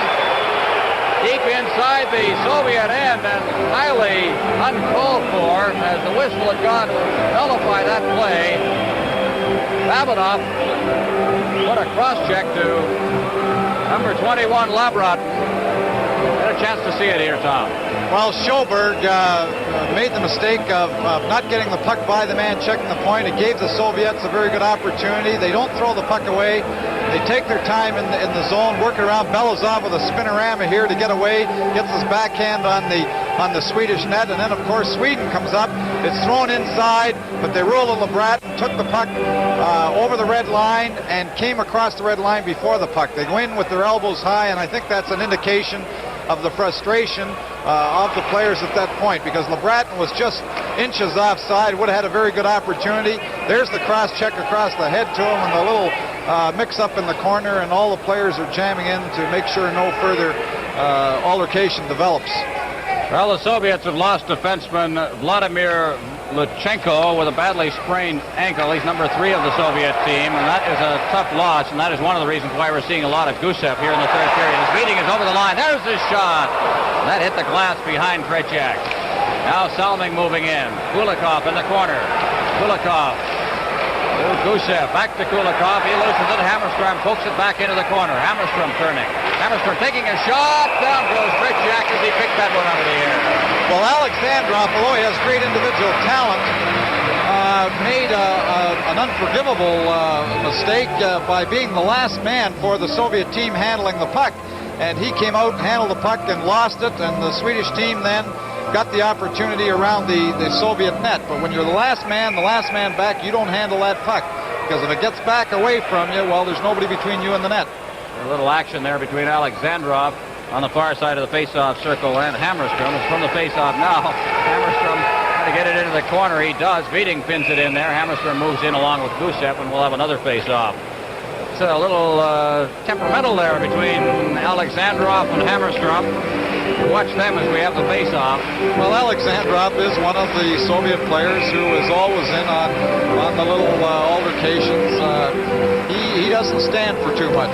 [SPEAKER 1] deep inside the Soviet end, and highly uncalled for as the whistle had gone to nullify that play. Davidoff put a cross-check to number 21, Labrotten. Had a chance to see it here, Tom.
[SPEAKER 2] Well, Schuberg made the mistake of not getting the puck by the man checking the point. It gave the Soviets a very good opportunity. They don't throw the puck away. They take their time in the zone, work around. Belasov with a spinorama here to get away, gets his backhand on the Swedish net, and then of course Sweden comes up. It's thrown inside, but they rule to Labrotten, took the puck over the red line and came across the red line before the puck. They go in with their elbows high, and I think that's an indication of the frustration of the players at that point, because Labrotten was just inches offside, would have had a very good opportunity. There's the cross check across the head to him, and the little mix-up in the corner, and all the players are jamming in to make sure no further altercation develops.
[SPEAKER 1] Well, the Soviets have lost defenseman Vladimir Luchenko with a badly sprained ankle. He's number 3 of the Soviet team, and that is a tough loss, and that is one of the reasons why we're seeing a lot of Gusev here in the third period. His beating is over the line. There's his shot. That hit the glass behind Tretiak. Now Salming moving in. Kulikov in the corner. Kulikov. Gusev back to Kulikov. He loses it. Hammerstrom pokes it back into the corner. Hammerstrom turning. Hammerstrom taking a shot. Down goes Tretiak as he picked that one out of the air.
[SPEAKER 2] Well, Alexandrov, although he has great individual talent, made an unforgivable mistake by being the last man for the Soviet team handling the puck. And he came out and handled the puck and lost it, and the Swedish team then got the opportunity around the Soviet net. But when you're the last man back, you don't handle that puck, because if it gets back away from you, well, there's nobody between you and the net.
[SPEAKER 1] A little action there between Alexandrov on the far side of the face-off circle and Hammerstrom. It's from the face-off now. Hammerstrom trying to get it into the corner. He does. Beating pins it in there. Hammerstrom moves in along with Gusev, and we'll have another face-off. It's a little temperamental there between Alexandrov and Hammerstrom. Watch them as we have the face-off.
[SPEAKER 2] Well, Alexandrov is one of the Soviet players who is always in on the little altercations. He doesn't stand for too much.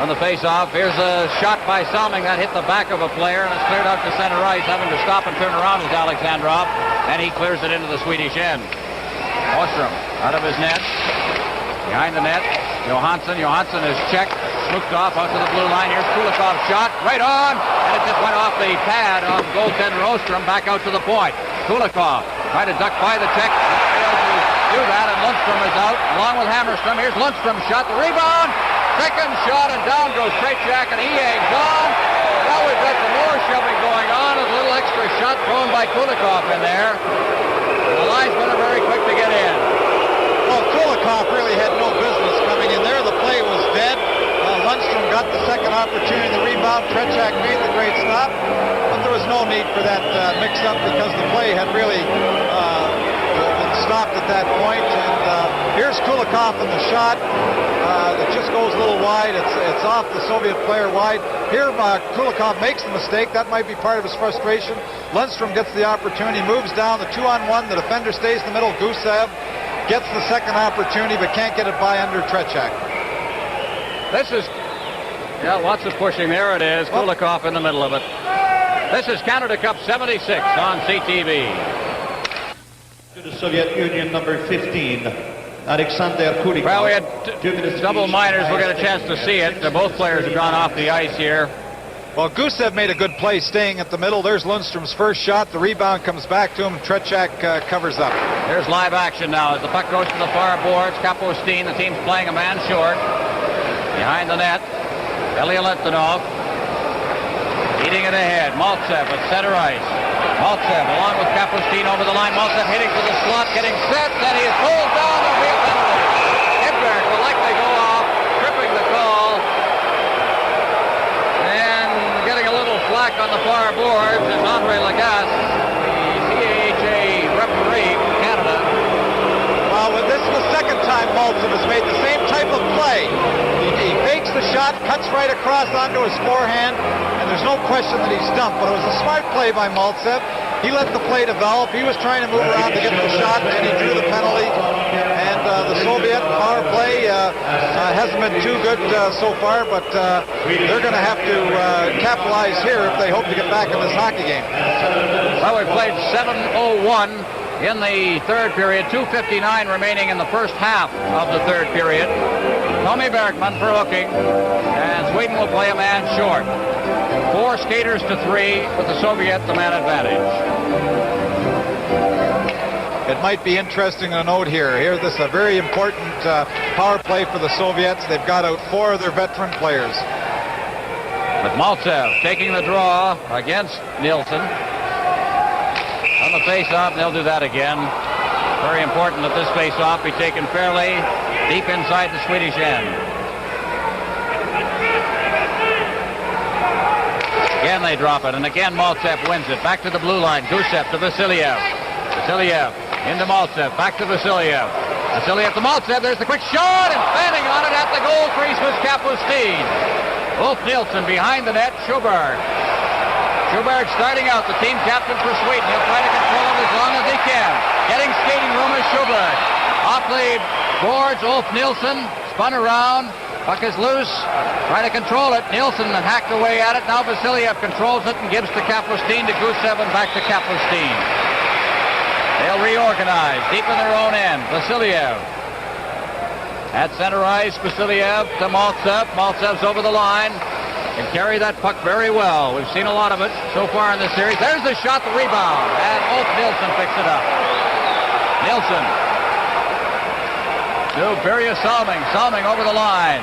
[SPEAKER 1] On the face-off, here's a shot by Salming that hit the back of a player, and it's cleared out to center ice. Having to stop and turn around is Alexandrov, and he clears it into the Swedish end. Ostrom out of his net. Behind the net, Johansson is checked, smooked off out to the blue line. Here's Kulikov's shot, right on, and it just went off the pad of goaltender Ostrom back out to the point. Kulikov tried to duck by the check, failed to do that, and Lundstrom is out along with Hammerstrom. Here's Lundstrom's shot, the rebound, second shot, and down goes Tretiak, and he hangs on. Now we've got some more shoving going on, a little extra shot thrown by Kulikov in there. The linesmen are very quick to get in.
[SPEAKER 2] Well, Kulikov really had no business coming in there. The play was dead. Lundstrom got the second opportunity, the rebound. Tretiak made the great stop, but there was no need for that mix-up because the play had really been stopped at that point. And here's Kulikov in the shot. It just goes a little wide. It's off the Soviet player wide. Here, Kulikov makes the mistake. That might be part of his frustration. Lundstrom gets the opportunity, moves down the 2-on-1. The defender stays in the middle. Gusev gets the second opportunity, but can't get it by under Tretiak.
[SPEAKER 1] This is, lots of pushing. There it is. Kulikov in the middle of it. This is Canada Cup 76 on CTV.
[SPEAKER 3] To the Soviet Union, number 15, Alexander Kulikov.
[SPEAKER 1] Well, we had double minors. We'll get a chance to see it. Both players have gone off the ice here.
[SPEAKER 2] Well, Gusev made a good play staying at the middle. There's Lundstrom's first shot. The rebound comes back to him. Tretiak covers up.
[SPEAKER 1] There's live action now as the puck goes to the far boards. Kapustin, the team's playing a man short. Behind the net, Elyalentinov beating it ahead. Maltsev at center ice. Maltsev along with Kapustin over the line. Maltsev hitting to the slot, getting set, and he is pulled down. There'll be a penalty. Hedberg will likely go off, tripping the call. And getting a little flack on the far boards is Andre Lagasse, the CAHA referee from Canada.
[SPEAKER 2] Well, this is the second time Maltsev has made the same type of play. He fakes the shot, cuts right across onto his forehand, and there's no question that he's stumped. But it was a smart play by Maltsev. He let the play develop. He was trying to move around to get the shot, and he drew the penalty. And the Soviet power play hasn't been too good so far, but they're going to have to capitalize here if they hope to get back in this hockey game.
[SPEAKER 1] Well, we played 7:01 in the third period, 2:59 remaining in the first half of the third period. Tommy Bergman for hooking, and Sweden will play a man short. 4 skaters to 3 with the Soviet the man advantage.
[SPEAKER 2] It might be interesting to note here. This is a very important power play for the Soviets. They've got out 4 of their veteran players.
[SPEAKER 1] But Maltsev taking the draw against Nilsson. On the face-off, they'll do that again. Very important that this face-off be taken fairly deep inside the Swedish end. Again they drop it, and again Maltsev wins it. Back to the blue line. Gusev to Vasiliev. Vasiliev into Maltsev. Back to Vasiliev. Vasiliev to Maltsev. There's the quick shot, and standing on it at the goal crease was Kapustin. Ulf Nilsson behind the net. Schuberg starting out, the team captain for Sweden. He'll try to control it as long as he can. Getting skating room is Schuberg. Off the boards, Ulf Nilsson spun around. Puck is loose. Try to control it. Nilsson hacked away at it. Now Vasiliev controls it and gives to Kapustin, to Gusev, and back to Kapustin. They'll reorganize deep in their own end. Vasiliev at center ice. Vasiliev to Maltsev. Maltsev's over the line. Can carry that puck very well. We've seen a lot of it so far in this series. There's the shot, the rebound, and Ulf Nilsson picks it up. Nilsson to Birger Salming. Salming over the line.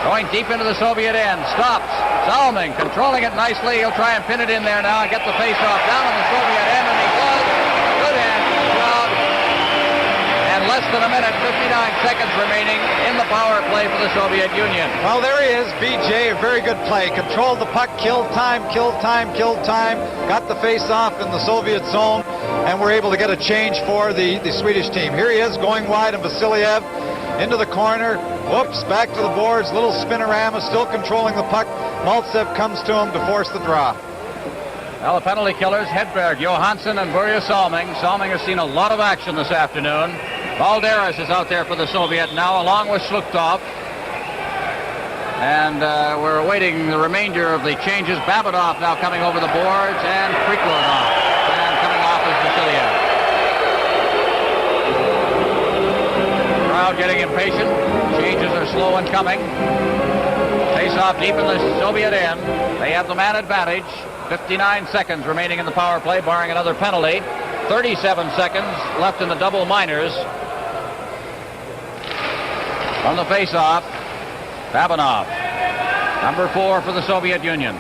[SPEAKER 1] Going deep into the Soviet end. Stops. Salming controlling it nicely. He'll try and pin it in there now and get the face-off down on the Soviet end, and he does. Good hand from the crowd. And less than a minute, 59 seconds remaining in the power play for the Soviet Union.
[SPEAKER 2] Well, there he is, BJ. A very good play. Controlled the puck, killed time. Got the face-off in the Soviet zone, and we're able to get a change for the Swedish team. Here he is going wide, and Vasiliev into the corner. Whoops, back to the boards. Little spinorama, still controlling the puck. Maltsev comes to him to force the draw.
[SPEAKER 1] Well, the penalty killers, Hedberg, Johansson, and Börje Salming. Salming has seen a lot of action this afternoon. Balderas is out there for the Soviet now, along with Sluktov. And we're awaiting the remainder of the changes. Babinov now coming over the boards, and Priklonov. And coming off is Vasiliev. Crowd getting impatient. Changes are slow in coming. Face off deep in the Soviet end. They have the man advantage. 59 seconds remaining in the power play, barring another penalty. 37 seconds left in the double minors. On the face-off, Babinov, number 4 for the Soviet Union.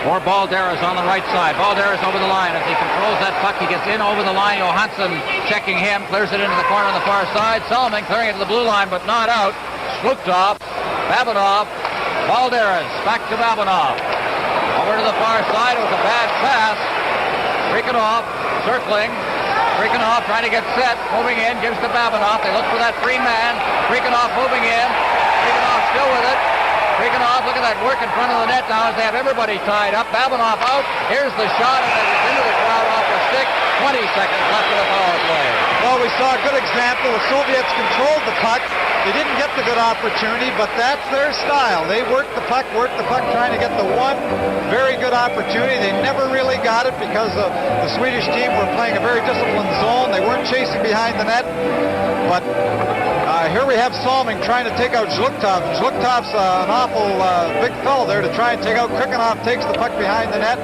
[SPEAKER 1] For Balderas on the right side. Balderas over the line. As he controls that puck, he gets in over the line. Johansson checking him, clears it into the corner on the far side. Salming clearing it to the blue line, but not out. Sluktov, Babinov, Balderas, back to Babinov. Over to the far side with a bad pass. Priklonov circling. Priklonov trying to get set. Moving in. Gives to Babinov. They look for that free man. Priklonov moving in. Priklonov still with it. Priklonov, look at that work in front of the net now as they have everybody tied up. Babinov out. Here's the shot, and it's into the crowd off the stick. 20 seconds left in the power play.
[SPEAKER 2] Well, we saw a good example. The Soviets controlled the puck. They didn't get the good opportunity, but that's their style. They worked the puck, trying to get the one very good opportunity. They never really got it because the Swedish team were playing a very disciplined zone. They weren't chasing behind the net. But here we have Salming trying to take out Zhluktov. Zhluktov's an awful big fellow there to try and take out. Krikanov takes the puck behind the net.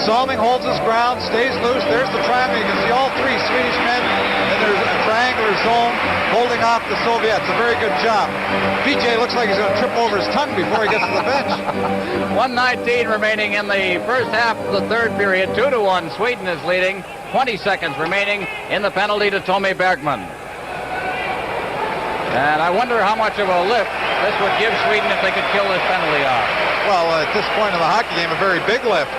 [SPEAKER 2] Salming holds his ground, stays loose. There's the triangle. You can see all 3 Swedish men, and there's a triangular zone holding off the Soviets. A very good job. PJ looks like he's going to trip over his tongue before he gets to the bench.
[SPEAKER 1] 1:19 remaining in the first half of the third period. 2-1. Sweden is leading. 20 seconds remaining in the penalty to Tommy Bergman. And I wonder how much of a lift this would give Sweden if they could kill this penalty off.
[SPEAKER 2] Well, at this point in the hockey game, a very big lift.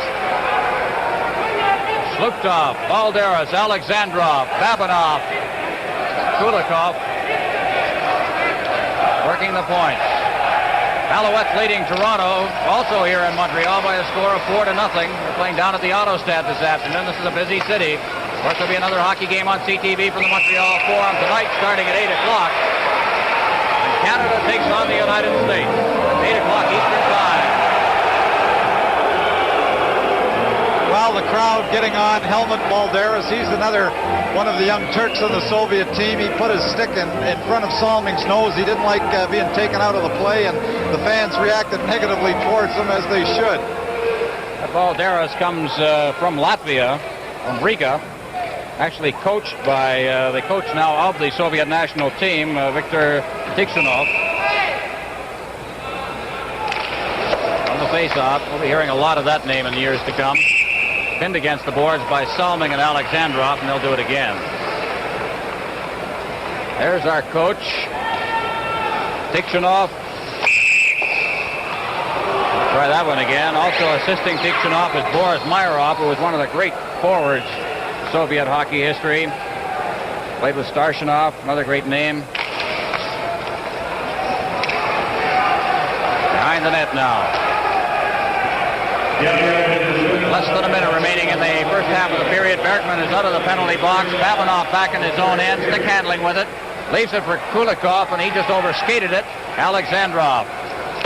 [SPEAKER 1] Sluktov, Balderas, Alexandrov, Babinov, Kulikov working the points. Alouettes leading Toronto, also here in Montreal, by a score of 4-0. They're playing down at the Autostade this afternoon. This is a busy city. Of course, there'll be another hockey game on CTV from the Montreal Forum tonight, starting at 8 o'clock. And Canada takes on the United States. 8 o'clock Eastern Time.
[SPEAKER 2] Well, the crowd getting on Helmut Balderas. He's another one of the young Turks on the Soviet team. He put his stick in front of Salming's nose. He didn't like being taken out of the play, and the fans reacted negatively towards him, as they should.
[SPEAKER 1] Balderas comes from Latvia, from Riga. Actually coached by the coach now of the Soviet national team, Viktor Tikhonov. On the face-off, we'll be hearing a lot of that name in the years to come. Pinned against the boards by Salming and Alexandrov, and they'll do it again. There's our coach, Tikhonov. Try that one again. Also assisting Tikhonov is Boris Myrov, who was one of the great forwards in Soviet hockey history. Played with Starshinov, another great name. Behind the net now. Less than a minute remaining in the first half of the period. Bergman is out of the penalty box. Babinov back in his own end, stick handling with it. Leaves it for Kulikov, and he just overskated it. Alexandrov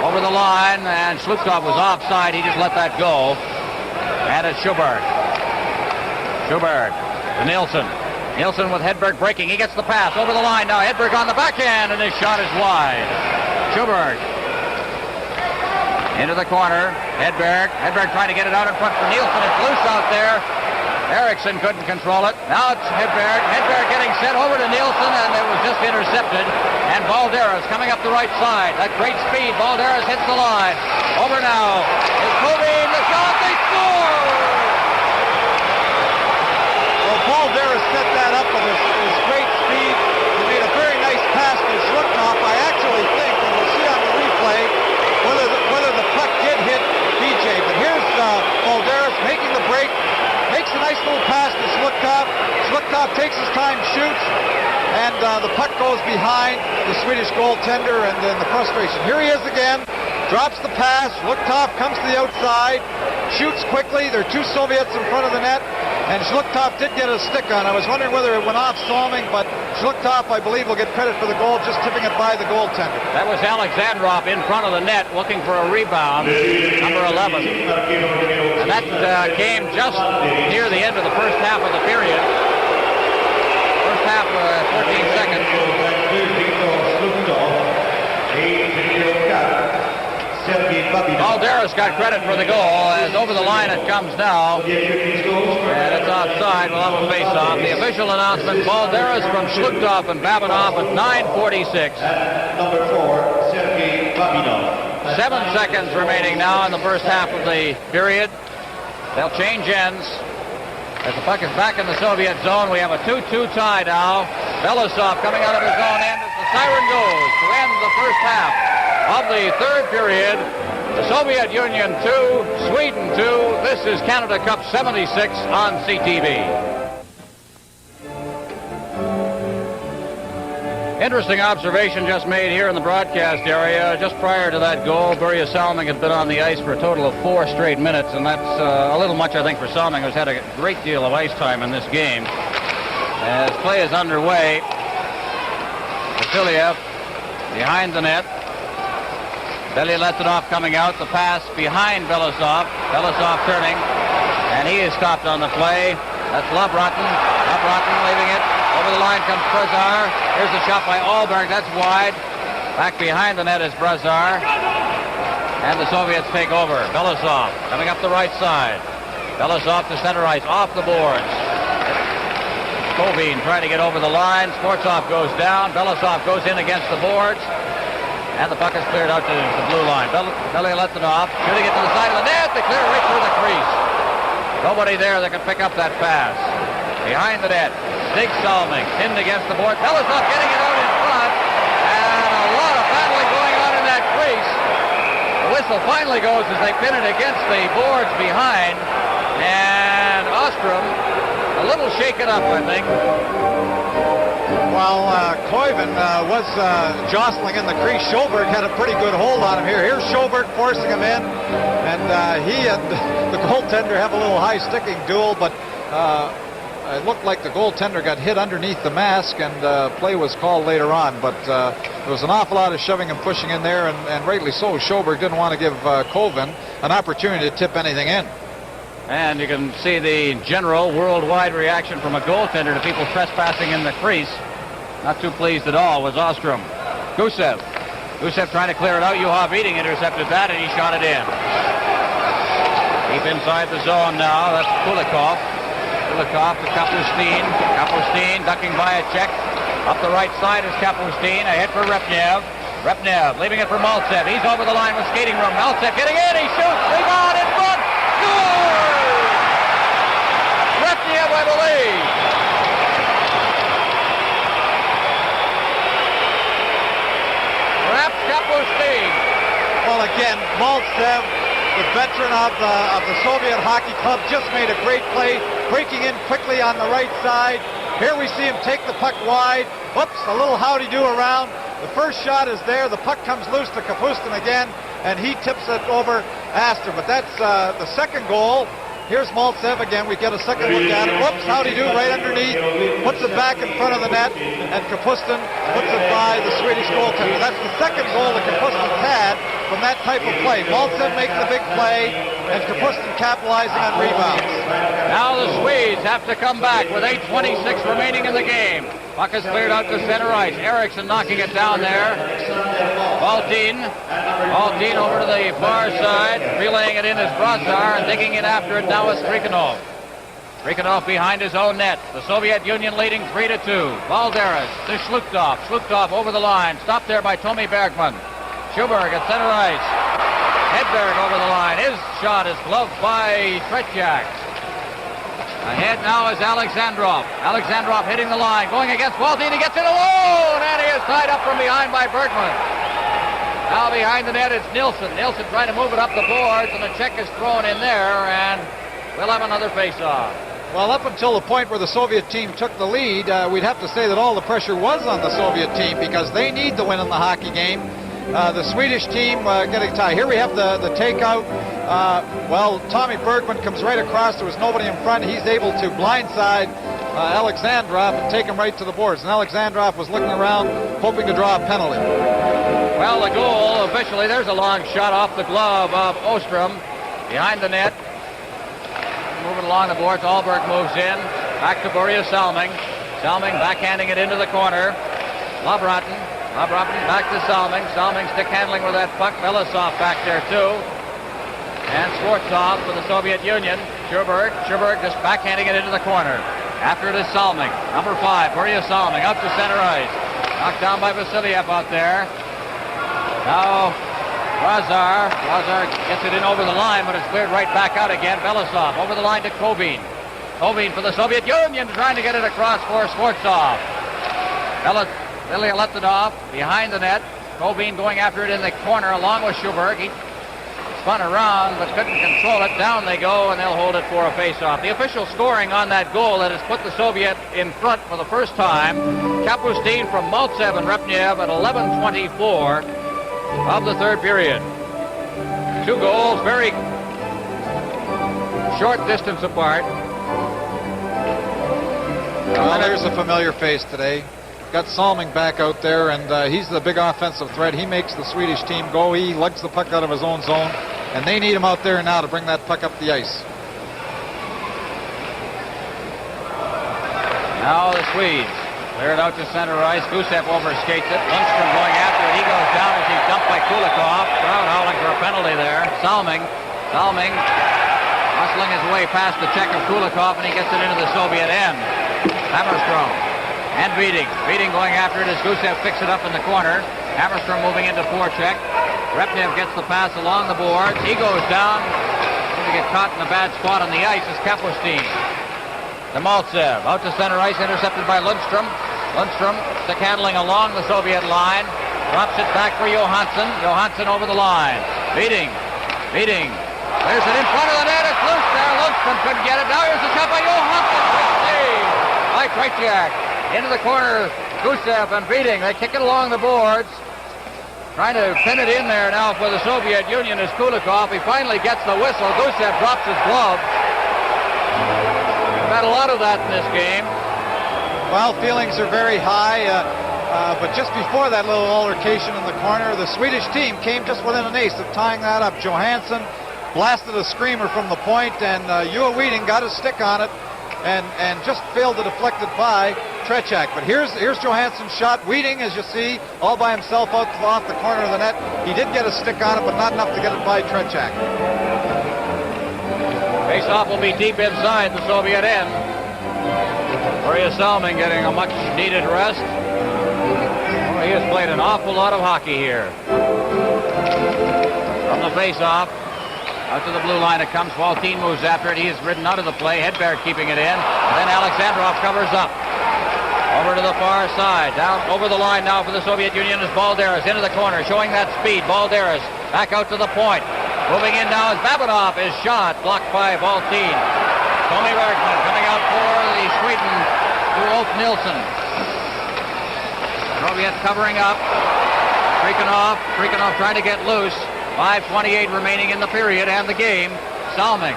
[SPEAKER 1] over the line, and Sluktov was offside. He just let that go. And it's Schuberg. Schuberg to Nielsen. Nielsen with Hedberg breaking. He gets the pass over the line now. Hedberg on the backhand, and his shot is wide. Schuberg into the corner. Hedberg trying to get it out in front for Nielsen. It's loose out there. Eriksson couldn't control it. Now it's Hedberg. Hedberg getting set over to Nielsen, and it was just intercepted. And Balderas coming up the right side. At great speed, Balderas hits the line. Over now is moving. The shot, they score!
[SPEAKER 2] Well, Balderas set that up with his great speed. He made a very nice pass to Zhlukov. I actually think, and we'll see on the replay, whether the puck did hit BJ. But here's Balderas making the break. Makes a nice little pass to Zhlukov. Zhlukov takes his time, shoots, and the puck goes behind the Swedish goaltender, and then the frustration. Here he is again, drops the pass. Schluchthoff comes to the outside, shoots quickly. There are two Soviets in front of the net, and Schluchthoff did get a stick on. I was wondering whether it went off Salming, but Schluchthoff, I believe, will get credit for the goal, just tipping it by the goaltender.
[SPEAKER 1] That was Alexandrov in front of the net looking for a rebound, number 11. And that came just near the end of the first half of the period. First half, 14 seconds. Valderas got credit for the goal, as over the line it comes now. And it's outside. We'll have a face-off. The official announcement, Valderas from Schluchthoff and Babinov at 9:46.
[SPEAKER 3] Number 4, Sergei Babinov.
[SPEAKER 1] 7 seconds remaining now in the first half of the period. They'll change ends. As the puck is back in the Soviet zone, we have a 2-2 tie now. Belousov coming out of his own end as the siren goes to end the first half of the third period. The Soviet Union 2, Sweden 2. This is Canada Cup 76 on CTV. Interesting observation just made here in the broadcast area. Just prior to that goal, Börje Salming had been on the ice for a total of 4 straight minutes, and that's a little much, I think, for Salming, who's had a great deal of ice time in this game. As play is underway, Vasiliev behind the net. Belyaletdinov coming out. The pass behind Belousov. Belousov turning, and he is stopped on the play. That's Labrotten. Labrotten leaving it. Over the line comes Brazar. Here's the shot by Alberg. That's wide. Back behind the net is Brazar. And the Soviets take over. Belousov coming up the right side. Belousov to center ice. Off the boards. Kovin trying to get over the line. Sportsov goes down. Belousov goes in against the boards. And the puck is cleared out to the blue line. Belyaletdinov shooting it to the side of the net. They clear right through the crease. Nobody there that can pick up that pass. Behind the net, Stig Salming pinned against the board. Belousov getting it out in front. And a lot of battling going on in that crease. The whistle finally goes as they pin it against the boards behind. And Ostrom a little shaken up, I think.
[SPEAKER 2] While Koiven was jostling in the crease, Schoberg had a pretty good hold on him here. Here's Schoberg forcing him in, and he and the goaltender have a little high-sticking duel, but it looked like the goaltender got hit underneath the mask, and play was called later on, but there was an awful lot of shoving and pushing in there, and rightly so. Schoberg didn't want to give Koiven an opportunity to tip anything in.
[SPEAKER 1] And you can see the general worldwide reaction from a goaltender to people trespassing in the crease. Not too pleased at all was Ostrom. Gusev trying to clear it out. Juha Viting intercepted that, and he shot it in. Deep inside the zone now. That's Kulikov. Kulikov to Kapustin. Kapustin ducking by a check. Up the right side is Kapustin. A hit for Repnev. Repnev leaving it for Maltsev. He's over the line with skating room. Maltsev getting in. He shoots. Rebound in front. Score! Repnev, I believe. Kapustin.
[SPEAKER 2] Well, again, Maltsev, the veteran of the Soviet Hockey Club, just made a great play, breaking in quickly on the right side. Here we see him take the puck wide. Oops, a little howdy-do around. The first shot is there. The puck comes loose to Kapustin again, and he tips it over Astor. But that's the second goal. Here's Maltsev again. We get a second look at it. Whoops, howdy-do right underneath. Puts it back in front of the net, and Kapustin puts it by the Swedish goaltender. That's the second goal that Kapustin's had from that type of play. Maltsev makes the big play, and Kapustin capitalizing on rebounds.
[SPEAKER 1] Now the Swedes have to come back with 8:26 remaining in the game. Puck is cleared out to center ice. Eriksson knocking it down there. Valtin over to the far side, relaying it in as Brazar, and digging in after it now is Krikanov. Krikanov behind his own net. The Soviet Union leading 3-2. Valderas to Schluchthoff. Schluchthoff over the line. Stopped there by Tommy Bergman. Schuberg at center ice. Hedberg over the line. His shot is gloved by Tretiak. Ahead now is Alexandrov. Alexandrov hitting the line. Going against Valtin. He gets it alone. And he is tied up from behind by Bergman. Now behind the net it's Nilsson. Nilsson trying to move it up the boards, and a check is thrown in there, and we'll have another face-off.
[SPEAKER 2] Well, up until the point where the Soviet team took the lead, we'd have to say that all the pressure was on the Soviet team because they need to win in the hockey game. The Swedish team getting tied. Here we have the takeout. Well, Tommy Bergman comes right across. There was nobody in front. He's able to blindside Alexandrov and take him right to the boards. And Alexandrov was looking around, hoping to draw a penalty.
[SPEAKER 1] Well, the goal, officially, there's a long shot off the glove of Ostrom behind the net. Moving along the boards, Alberg moves in. Back to Börje Salming. Salming backhanding it into the corner. Labrotten back to Salming. Salming stick handling with that puck. Belousov back there too. And Skvortsov for the Soviet Union. Schuberg just backhanding it into the corner. After it is Salming. Number 5, Börje Salming up to center ice. Knocked down by Vasiliev out there. Now Razar gets it in over the line, but it's cleared right back out again. Belousov over the line to Kobin. Kobin for the Soviet Union trying to get it across for Skvortsov. Letadov behind the net. Kobin going after it in the corner along with Schuberg. He spun around but couldn't control it. Down they go, and they'll hold it for a face-off. The official scoring on that goal that has put the Soviet in front for the first time. Kapustin from Maltsev and Repnev at 11:24 of the third period. 2 goals, very short distance apart.
[SPEAKER 2] Well, there's a familiar face today. Got Salming back out there, and he's the big offensive threat. He makes the Swedish team go. He lugs the puck out of his own zone, and they need him out there now to bring that puck up the ice.
[SPEAKER 1] Now the Swedes clear it out to center ice. Gusev overskates it. Lundstrom going after it. He goes down as he's dumped by Kulikov. Crowd howling for a penalty there. Salming hustling his way past the check of Kulikov, and he gets it into the Soviet end. Hammerstrom and Beating going after it as Gusev picks it up in the corner. Hammerstrom moving into forecheck. Repnev gets the pass along the boards. He goes down. Going to get caught in a bad spot on the ice is Kapustin. To Maltsev, out to center ice, intercepted by Lundstrom. Lundstrom stick handling along the Soviet line. Drops it back for Johansson. Johansson over the line. Beating. There's it in front of the net. It's loose there. Lundstrom couldn't get it. Now here's the shot by Johansson. Great save by Tretiak. Into the corner, Gusev and Beating. They kick it along the boards. Trying to pin it in there now for the Soviet Union is Kulikov. He finally gets the whistle. Gusev drops his glove. We've had a lot of that in this game.
[SPEAKER 2] Well, feelings are very high, but just before that little altercation in the corner, the Swedish team came just within an ace of tying that up. Johansson blasted a screamer from the point, and Ua Weeding got his stick on it and just failed to deflect it by Tretiak. But here's Johansson's shot. Weeding, as you see, all by himself off the corner of the net. He did get a stick on it, but not enough to get it by Tretiak.
[SPEAKER 1] Face-off will be deep inside the Soviet end. Börje Salming getting a much-needed rest. Oh, he has played an awful lot of hockey here. From the face-off, out to the blue line it comes. Waltin moves after it. He is ridden out of the play. Hedberg keeping it in. And then Alexandrov covers up. Over to the far side. Down over the line now for the Soviet Union is Balderas into the corner, showing that speed. Balderas back out to the point. Moving in now is Babinov. His shot blocked by Waltin. Tommy Bergman coming out for the Sweden to Ulf Nilsson. Soviet covering up. Krikanov trying to get loose. 5:28 remaining in the period and the game. Salming.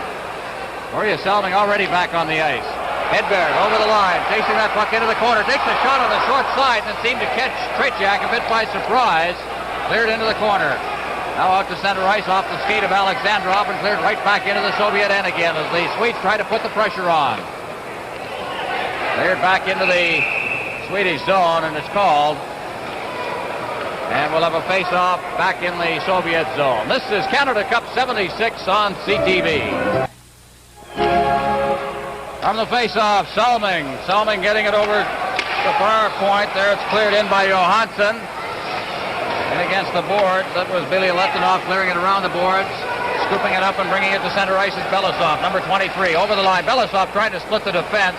[SPEAKER 1] Börje Salming already back on the ice. Hedberg over the line, chasing that puck into the corner. Takes a shot on the short side and seemed to catch Tretiak a bit by surprise. Cleared into the corner. Now out to center ice off the skate of Alexandrov and cleared right back into the Soviet end again as the Swedes try to put the pressure on. Cleared back into the Swedish zone, and it's called. And we'll have a face-off back in the Soviet zone. This is Canada Cup 76 on CTV. From the face-off, Salming getting it over the far point. There it's cleared in by Johansson. And against the board, that was Billy Letanov clearing it around the boards. Scooping it up and bringing it to center ice is Belousov, number 23, over the line. Belousov trying to split the defense.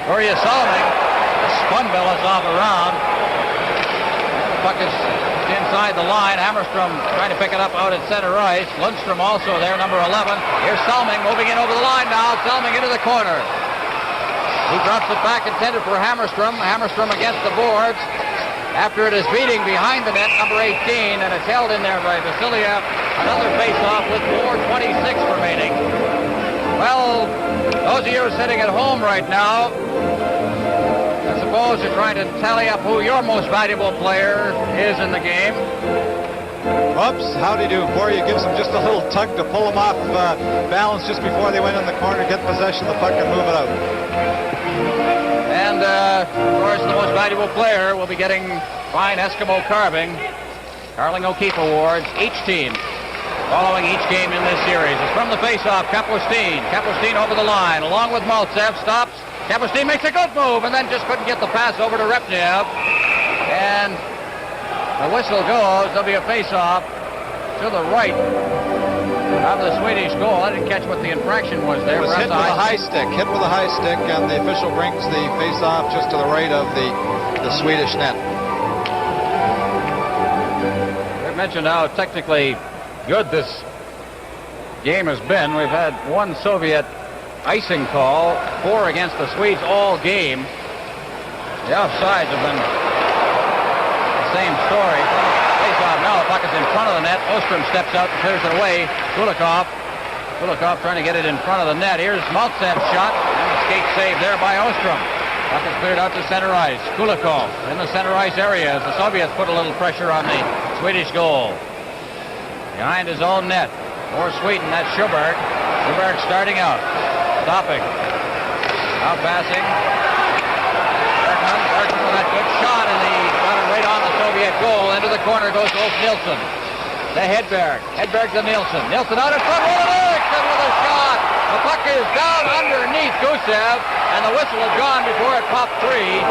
[SPEAKER 1] Börje Salming spun Belousov around. The puck is inside the line. Hammerstrom trying to pick it up out at center ice. Lundstrom also there, number 11. Here's Salming moving in over the line now. Salming into the corner. He drops it back intended for Hammerstrom. Hammerstrom against the boards. After it is beating behind the net, number 18, and it's held in there by Vasiliev. Another face-off with 4:26 remaining. Well, those of you sitting at home right now, I suppose you're trying to tally up who your most valuable player is in the game.
[SPEAKER 2] Oops, howdy do. Borja gives him just a little tug to pull him off balance just before they went in the corner, get possession of the puck and move it out.
[SPEAKER 1] And, of course, the most valuable player will be getting fine Eskimo carving, Carling O'Keefe Awards, each team, following each game in this series. It's from the face-off, Kapustin. Kapustin over the line, along with Maltsev, stops. Kapustin makes a good move, and then just couldn't get the pass over to Repnev. And the whistle goes. There'll be a face-off to the right of the Swedish goal. I didn't catch what the infraction was there.
[SPEAKER 2] It was hit with a high stick, and the official brings the face-off just to the right of the Swedish net.
[SPEAKER 1] We've mentioned how technically good this game has been. We've had one Soviet icing call, 4 against the Swedes all game. The offsides have been the same story. Face-off now, the puck is in front of the net. Ostrom steps out and clears it away. Kulikov trying to get it in front of the net. Here's Maltsev's shot, and the skate save there by Ostrom. Puck is cleared out to center ice. Kulikov in the center ice area as the Soviets put a little pressure on the Swedish goal. Behind his own net for Sweden, that's Schuberg. Schuberg starting out, stopping. Now passing. Bergman with that good shot, and he got it right on the Soviet goal. Into the corner goes Ulf Nilsson. To Hedberg. Hedberg to Nilsson. Nilsson out in front. Eriksson with a shot. The puck is down underneath Gusev, and the whistle is gone before it popped 3.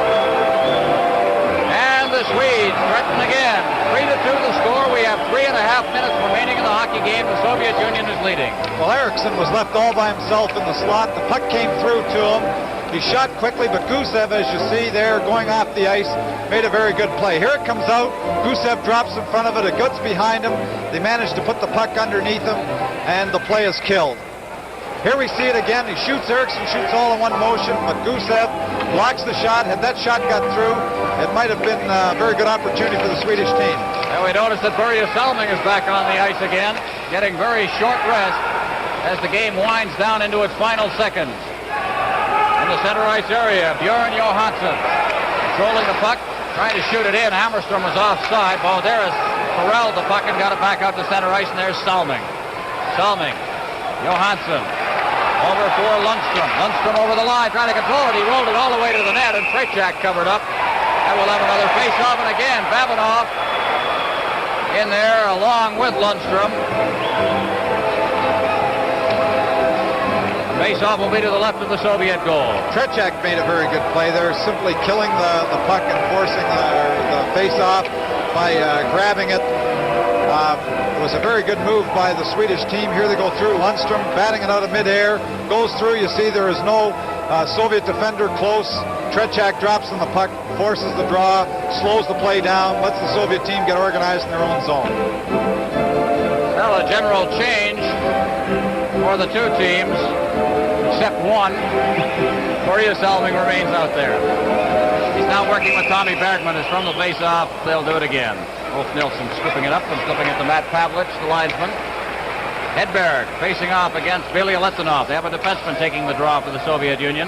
[SPEAKER 1] And the Swedes threaten again. 3-2 the score. We have 3.5 minutes remaining in the hockey game. The Soviet Union is leading.
[SPEAKER 2] Well, Eriksson was left all by himself in the slot. The puck came through to him. He shot quickly, but Gusev, as you see there, going off the ice, made a very good play. Here it comes out. Gusev drops in front of it. It goes behind him. They managed to put the puck underneath him, and the play is killed. Here we see it again. He shoots. Eriksson shoots all in one motion, but Gusev blocks the shot. Had that shot got through, it might have been a very good opportunity for the Swedish team.
[SPEAKER 1] And we notice that Börje Salming is back on the ice again, getting very short rest as the game winds down into its final seconds. In the center ice area, Björn Johansson controlling the puck, trying to shoot it in. Hammerstrom was offside. Balderas corralled the puck and got it back out to center ice, and there's Salming. Johansson over for Lundstrom. Lundstrom over the line, trying to control it. He rolled it all the way to the net, and Tretiak covered up. And we'll have another face-off, and again, Babinov in there along with Lundstrom. Face-off will be to the left of the Soviet goal.
[SPEAKER 2] Tretiak made a very good play there, simply killing the puck and forcing the face-off by grabbing it. It was a very good move by the Swedish team. Here they go through. Lundstrom batting it out of midair. Goes through. You see there is no Soviet defender close. Tretiak drops in the puck, forces the draw, slows the play down, lets the Soviet team get organized in their own zone.
[SPEAKER 1] Well, a general change for the two teams, except one. Börje Salming remains out there. He's now working with Tommy Bergman. As from the face-off, they'll do it again. Ulf Nilsson scooping it up and slipping it to Matt Pavlich, the linesman. Hedberg facing off against Billy Letonov. They have a defenseman taking the draw for the Soviet Union.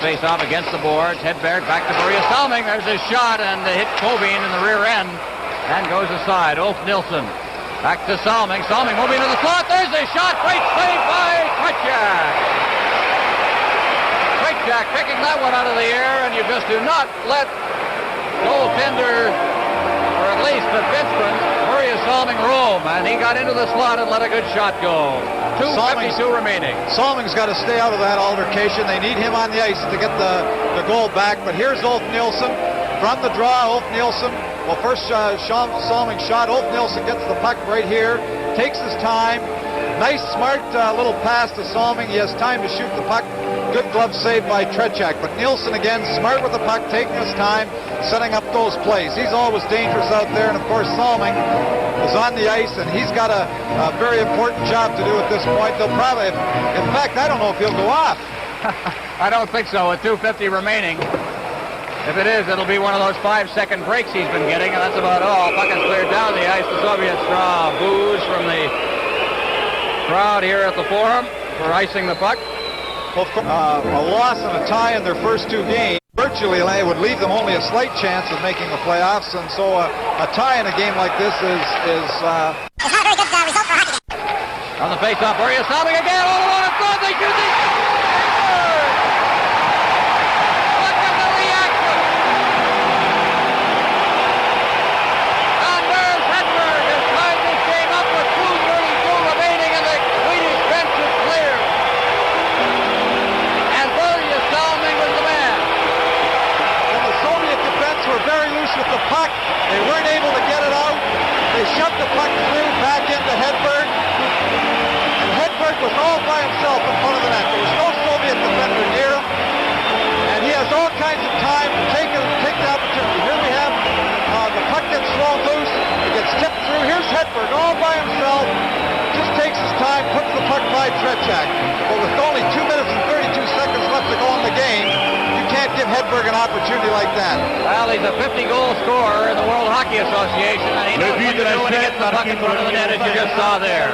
[SPEAKER 1] Face-off against the boards. Hedberg back to Börje Salming. There's his shot, and hit Kovin in the rear end and goes aside. Ulf Nilsson back to Salming. Salming moving to the slot. There's his shot. Great save by Tretiak. Tretiak picking that one out of the air, and you just do not let goaltender, or at least the defenseman, Börje Salming roam, and he got into the slot and let a good shot go. 2:52 remaining.
[SPEAKER 2] Salming's got to stay out of that altercation. They need him on the ice to get the goal back. But here's Ulf Nilsson from the draw. Ulf Nilsson, well, first Salming shot. Ulf Nilsson gets the puck right here, takes his time. Nice, smart little pass to Salming. He has time to shoot the puck. Good glove save by Tretiak. But Nilsson again, smart with the puck, taking his time, setting up those plays. He's always dangerous out there. And of course, Salming is on the ice, and he's got a very important job to do at this point. They'll probably, in fact, I don't know if he'll go off.
[SPEAKER 1] I don't think so, with 2:50 remaining. If it is, it'll be one of those 5-second breaks he's been getting, and that's about all. Puck is cleared down the ice. The Soviets draw boos from the crowd here at the Forum for icing the puck.
[SPEAKER 2] Well, a loss and a tie in their first two games virtually would leave them only a slight chance of making the playoffs, and so a tie in a game like this is
[SPEAKER 4] It's not a very good result for hockey.
[SPEAKER 1] On the face-off, Burrius stopping again, all alone in front, they shoot, they score! Look at the reaction! Anders Hedberg has tied this game up with 2:32 remaining, and the Swedish bench is clear. And Burrius Salming was the man.
[SPEAKER 2] And the Soviet defense were very loose with the puck. They weren't able to get it out. They shoved the puck through back into Hedberg. And Hedberg was all by himself in front of the net. There was no Soviet defender near him. And he has all kinds of time to take the opportunity. Here we have the puck gets thrown loose. It gets tipped through. Here's Hedberg all by himself. Just takes his time, puts the puck by Tretiak. But with only 2 minutes and 32 seconds left to go in the game, you can't give Hedberg an opportunity like that.
[SPEAKER 1] Well, he's a 50-goal scorer in the World Hockey Association, and he knows what to do when he gets the puck in front of the net, as you just saw there.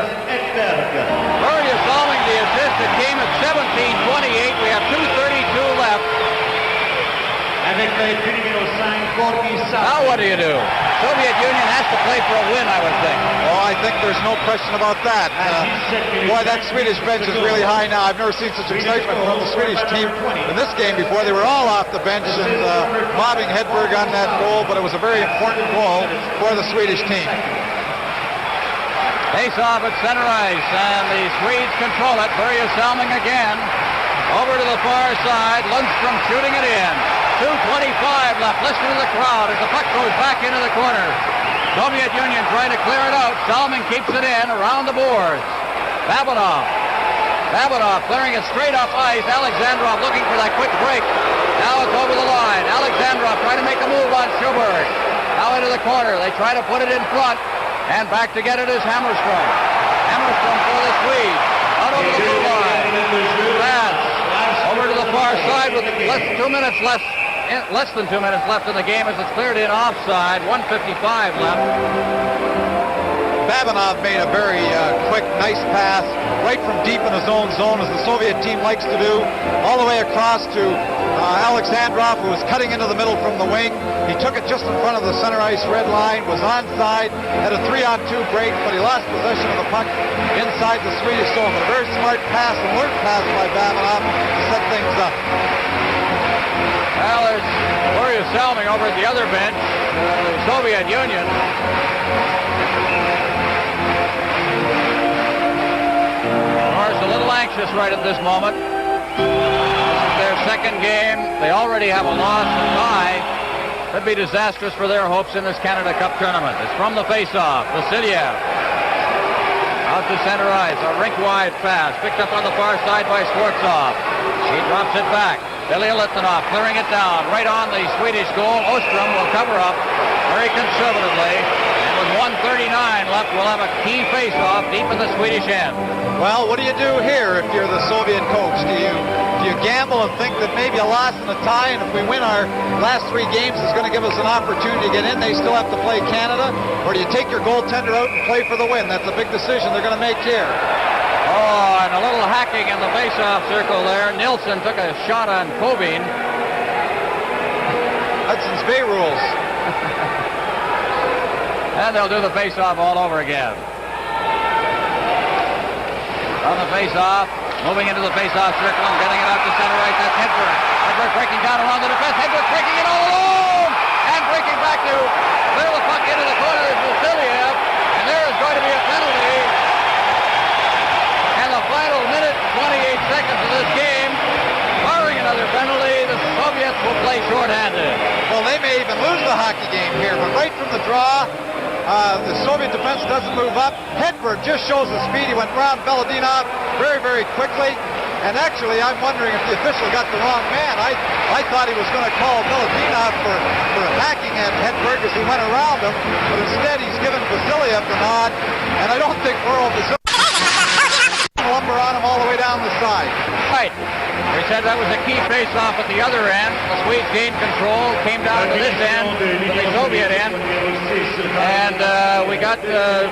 [SPEAKER 1] Burrius Salming the assist. It came at 17:28. We have 2:32 left. Now what do you do? Soviet Union has to play for a win, I would think.
[SPEAKER 2] Oh, I think there's no question about that. Boy, that Swedish bench is really high now. I've never seen such excitement from the Swedish team in this game before. They were all off the bench and mobbing Hedberg on that goal, but it was a very important goal for the Swedish team.
[SPEAKER 1] Face off at center ice, and the Swedes control it. Burrius Salming again. Over to the far side. Lundstrom shooting it in. 2:25 left. Listen to the crowd as the puck goes back into the corner. Soviet Union trying to clear it out. Salming keeps it in around the boards. Babinov clearing it straight up ice. Alexandrov looking for that quick break. Now it's over the line. Alexandrov trying to make a move on Schuberg. Now into the corner. They try to put it in front. And back to get it is Hammerstrom. Hammerstrom for the Swedes. Out over the blue line. That's over to the far side with less than 2 minutes left in the game as it's cleared in offside. 1:55 left.
[SPEAKER 2] Babinov made a very quick, nice pass right from deep in his own zone, as the Soviet team likes to do, all the way across to Alexandrov, who was cutting into the middle from the wing. He took it just in front of the center ice red line, was onside, had a 3-on-2 break, but he lost possession of the puck inside the Swedish zone. A very smart pass, alert pass by Babinov to set things up.
[SPEAKER 1] Well, there's Burrius Salming over at the other bench, the Soviet Union. A little anxious right at this moment. This is their second game. They already have a loss and tie. Could be disastrous for their hopes in this Canada Cup tournament. It's from the face-off. Vasilyev out to center ice. A rink-wide pass picked up on the far side by Skvortsov. He drops it back. Ilya Litvinov clearing it down right on the Swedish goal. Ostrom will cover up very conservatively. And with 1:39 left, we'll have a key face-off deep in the Swedish end.
[SPEAKER 2] Well, what do you do here if you're the Soviet coach? Do you gamble and think that maybe a loss and a tie, and if we win our last 3 games, it's going to give us an opportunity to get in? They still have to play Canada. Or do you take your goaltender out and play for the win? That's a big decision they're going to make here.
[SPEAKER 1] Oh, and a little hacking in the face-off circle there. Nilsson took a shot on Kobin.
[SPEAKER 2] Hudson's Bay rules.
[SPEAKER 1] And they'll do the face-off all over again. On the face-off, moving into the face-off circle and getting it out to center right. That's Hedberg. Hedberg breaking down around the defense. Hedberg breaking it all alone! And breaking back to clear the puck into the corner is Vasilyev. And there is going to be a penalty. And the final minute, 28 seconds of this game, barring another penalty, the Soviets will play shorthanded.
[SPEAKER 2] Well, they may even lose the hockey game here, but right from the draw, the Soviet defense doesn't move up. Hedberg just shows the speed. He went around Beledinov very, very quickly. And actually, I'm wondering if the official got the wrong man. I thought he was going to call Beledinov for hacking at Hedberg as he went around him. But instead, he's given Vasilyev the nod. And I don't think Vasilyev lumber on him all the way down the side.
[SPEAKER 1] Right. We said that was a key face-off at the other end. The Swedes gained control, came down to this end, to the Soviet end, and we got a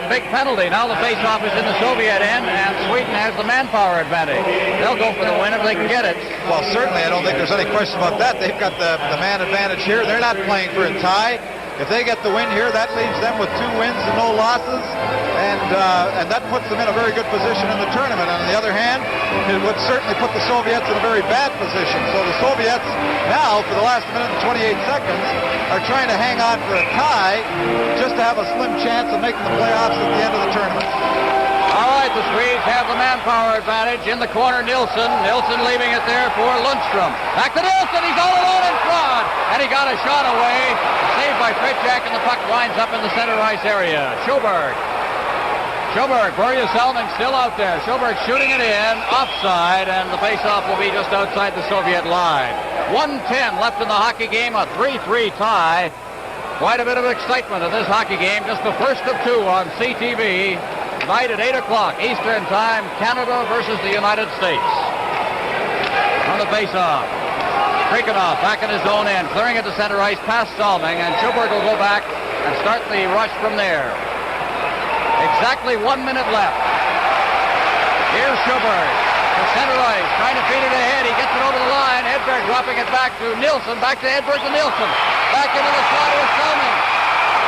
[SPEAKER 1] big penalty. Now the face-off is in the Soviet end, and Sweden has the manpower advantage. They'll go for the win if they can get it.
[SPEAKER 2] Well, certainly, I don't think there's any question about that. They've got the man advantage here. They're not playing for a tie. If they get the win here, that leaves them with 2 wins and no losses, and that puts them in a very good position in the tournament. On the other hand, it would certainly put the Soviets in a very bad position. So the Soviets now, for the last minute and 28 seconds, are trying to hang on for a tie just to have a slim chance of making the playoffs at the end of the tournament.
[SPEAKER 1] All right, the Swedes have the manpower advantage. In the corner, Nilsson. Nilsson leaving it there for Lundstrom. Back to Nilsson. He's all alone in front. And he got a shot away. Saved by Fritchak, and the puck winds up in the center ice area. Sjoberg. Börje Salming still out there. Sjoberg shooting it in. Offside, and the faceoff will be just outside the Soviet line. 1:10 left in the hockey game. A 3-3 tie. Quite a bit of excitement in this hockey game. Just the first of 2 on CTV. Tonight at 8 o'clock Eastern Time, Canada versus the United States. On the face-off, Krikenov back in his own end, clearing it to center ice past Salming, and Sjoberg will go back and start the rush from there. Exactly 1 minute left. Here's Sjoberg to center ice, trying to feed it ahead. He gets it over the line. Hedberg dropping it back to Nilsson, back to Hedberg to Nilsson. Back into the slot with Salming.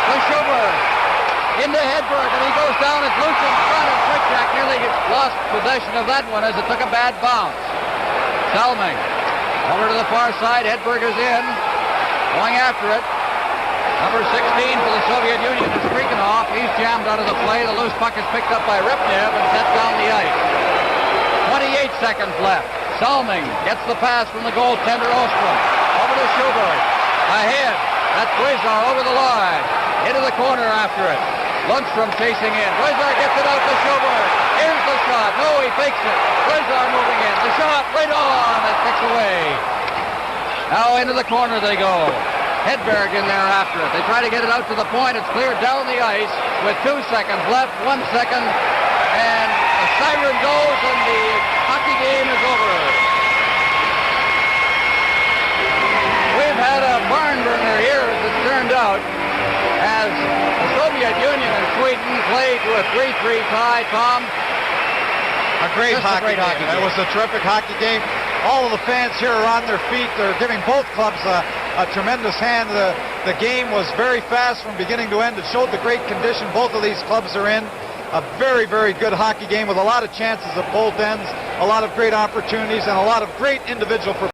[SPEAKER 1] To Sjoberg. Into Hedberg, and he goes down. It's loose in front, and Fritchak nearly lost possession of that one as it took a bad bounce. Salming over to the far side. Hedberg is in, going after it. Number 16 for the Soviet Union is Krikenov. He's jammed out of the play. The loose puck is picked up by Ripnev and sent down the ice. 28 seconds left. Salming gets the pass from the goaltender Ostrom. Over to Sjoberg. Ahead. That's Quasar over the line. Into the corner after it. Lundstrom chasing in. Quasar gets it out to Sjoberg. Here's the shot. No, he fakes it. Quasar moving in. The shot right on. It kicks away. Now into the corner they go. Hedberg in there after it. They try to get it out to the point. It's cleared down the ice with 2 seconds left. 1 second. And the siren goes and the hockey game is over. We've had a barn burner here as it turned out, as the Soviet Union and Sweden played to a 3-3 tie. Tom?
[SPEAKER 2] A great hockey game. It was a terrific hockey game. All of the fans here are on their feet. They're giving both clubs a tremendous hand. The game was very fast from beginning to end. It showed the great condition both of these clubs are in. A very, very good hockey game with a lot of chances at both ends, a lot of great opportunities, and a lot of great individual performances.